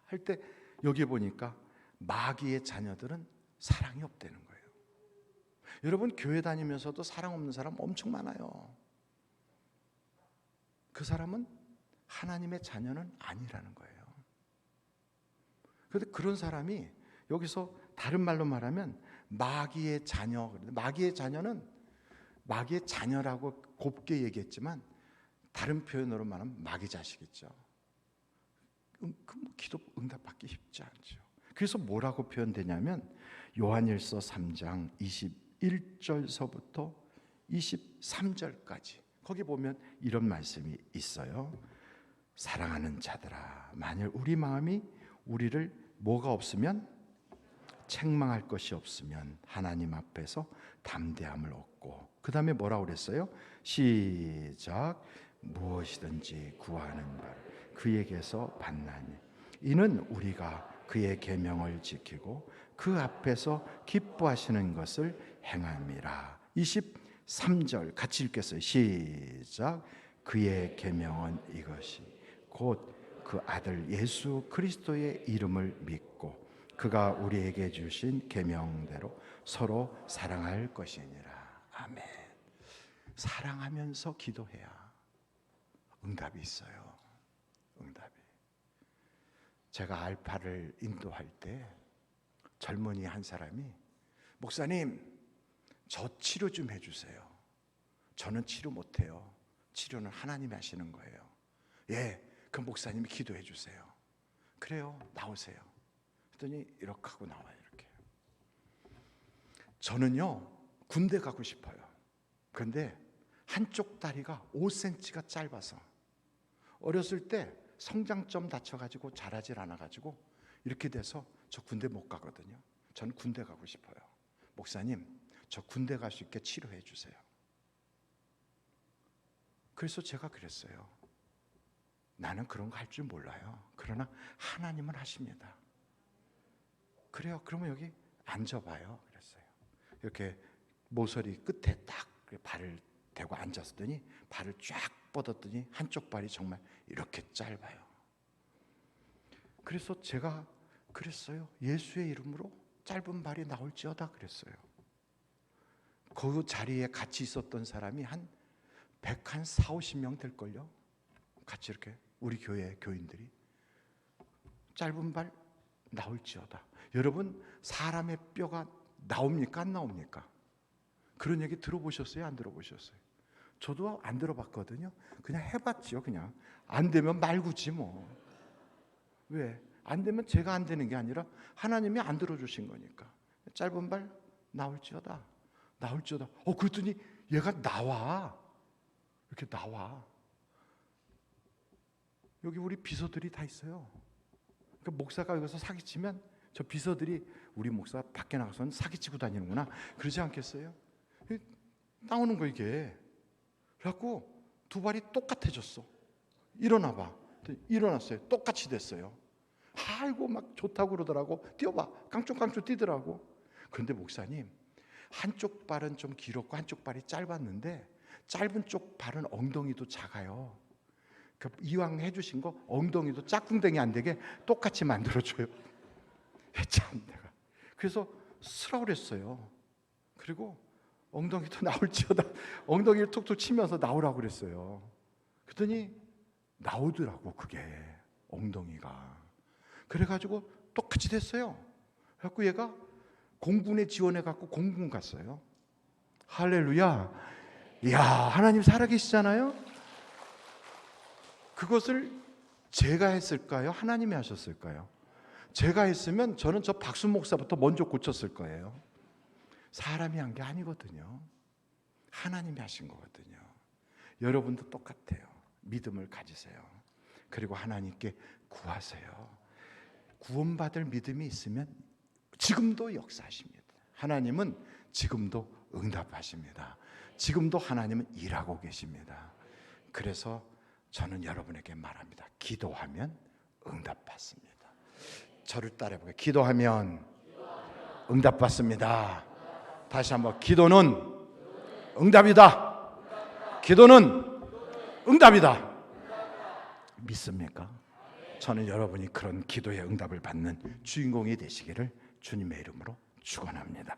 할 때 여기 보니까 마귀의 자녀들은 사랑이 없다는 거예요. 여러분, 교회 다니면서도 사랑 없는 사람 엄청 많아요. 그 사람은 하나님의 자녀는 아니라는 거예요. 그런데 그런 사람이 여기서 다른 말로 말하면 마귀의 자녀, 마귀의 자녀는 마귀의 자녀라고 곱게 얘기했지만 다른 표현으로 말하면 마귀 자식이죠. 기도 응답받기 쉽지 않죠. 그래서 뭐라고 표현되냐면 요한일서 3장 21절서부터 23절까지 거기 보면 이런 말씀이 있어요. 사랑하는 자들아, 만일 우리 마음이 우리를 뭐가 없으면, 책망할 것이 없으면 하나님 앞에서 담대함을 얻고, 그 다음에 뭐라고 그랬어요? 시작. 무엇이든지 구하는 바를 그에게서 받나니 이는 우리가 그의 계명을 지키고 그 앞에서 기뻐하시는 것을 행함이라. 23절 같이 읽겠어요. 시작. 그의 계명은 이것이 곧 그 아들 예수 그리스도의 이름을 믿고 그가 우리에게 주신 계명대로 서로 사랑할 것이니라. 아멘. 사랑하면서 기도해야 응답이 있어요. 응답이. 제가 알파를 인도할 때 젊은이 한 사람이, 목사님, 저 치료 좀 해주세요. 저는 치료 못해요. 치료는 하나님이 하시는 거예요. 예, 그 목사님이 기도해 주세요. 그래요, 나오세요. 그랬더니 이렇게 하고 나와요. 이렇게. 저는요 군대 가고 싶어요. 그런데 한쪽 다리가 5cm가 짧아서 어렸을 때 성장점 다쳐가지고 자라질 않아가지고 이렇게 돼서 저 군대 못 가거든요. 저는 군대 가고 싶어요. 목사님, 저 군대 갈 수 있게 치료해 주세요. 그래서 제가 그랬어요. 나는 그런 거 할 줄 몰라요. 그러나 하나님은 하십니다. 그래요. 그러면 여기 앉아봐요. 그랬어요. 이렇게 모서리 끝에 딱 발을 대고 앉았더니 발을 쫙 뻗었더니 한쪽 발이 정말 이렇게 짧아요. 그래서 제가 그랬어요. 예수의 이름으로 짧은 발이 나올지어다 그랬어요. 그 자리에 같이 있었던 사람이 한 100한 4, 50명 될걸요. 같이 이렇게 우리 교회 교인들이 짧은 발 나올지어다. 여러분, 사람의 뼈가 나옵니까? 안 나옵니까? 그런 얘기 들어보셨어요? 안 들어보셨어요? 저도 안 들어봤거든요. 그냥 해봤지요. 그냥 안 되면 말고지 뭐. 왜? 안 되면 제가 안 되는 게 아니라 하나님이 안 들어주신 거니까. 짧은 발 나올지어다. 나올지어다. 그랬더니 얘가 나와. 이렇게 나와. 여기 우리 비서들이 다 있어요. 그러니까 목사가 여기서 사기치면 저 비서들이 우리 목사 밖에 나가서는 사기치고 다니는구나, 그러지 않겠어요? 나오는 거 이게. 그래갖고 두 발이 똑같아졌어. 일어나봐. 일어났어요. 똑같이 됐어요. 아이고 막 좋다고 그러더라고. 뛰어봐. 깡총깡총 뛰더라고. 그런데 목사님, 한쪽 발은 좀 길었고 한쪽 발이 짧았는데 짧은 쪽 발은 엉덩이도 작아요. 이왕 해주신 거 엉덩이도 짝꿍댕이 안 되게 똑같이 만들어줘요. 참 내가 그래서 쓰라고 그랬어요. 그리고 엉덩이도 나올지어다. 엉덩이를 툭툭 치면서 나오라고 그랬어요. 그랬더니 나오더라고, 그게 엉덩이가. 그래가지고 똑같이 됐어요. 그래갖고 얘가 공군에 지원해갖고 공군 갔어요. 할렐루야. 이야, 하나님 살아계시잖아요. 그것을 제가 했을까요? 하나님이 하셨을까요? 제가 했으면 저는 저 박수 목사부터 먼저 고쳤을 거예요. 사람이 한 게 아니거든요. 하나님이 하신 거거든요. 여러분도 똑같아요. 믿음을 가지세요. 그리고 하나님께 구하세요. 구원받을 믿음이 있으면 지금도 역사하십니다. 하나님은 지금도 응답하십니다. 지금도 하나님은 일하고 계십니다. 그래서 저는 여러분에게 말합니다. 기도하면 응답받습니다. 저를 따라해볼게요. 기도하면 응답받습니다. 다시 한번, 기도는 응답이다. 기도는 응답이다. 믿습니까? 저는 여러분이 그런 기도의 응답을 받는 주인공이 되시기를 주님의 이름으로 축원합니다.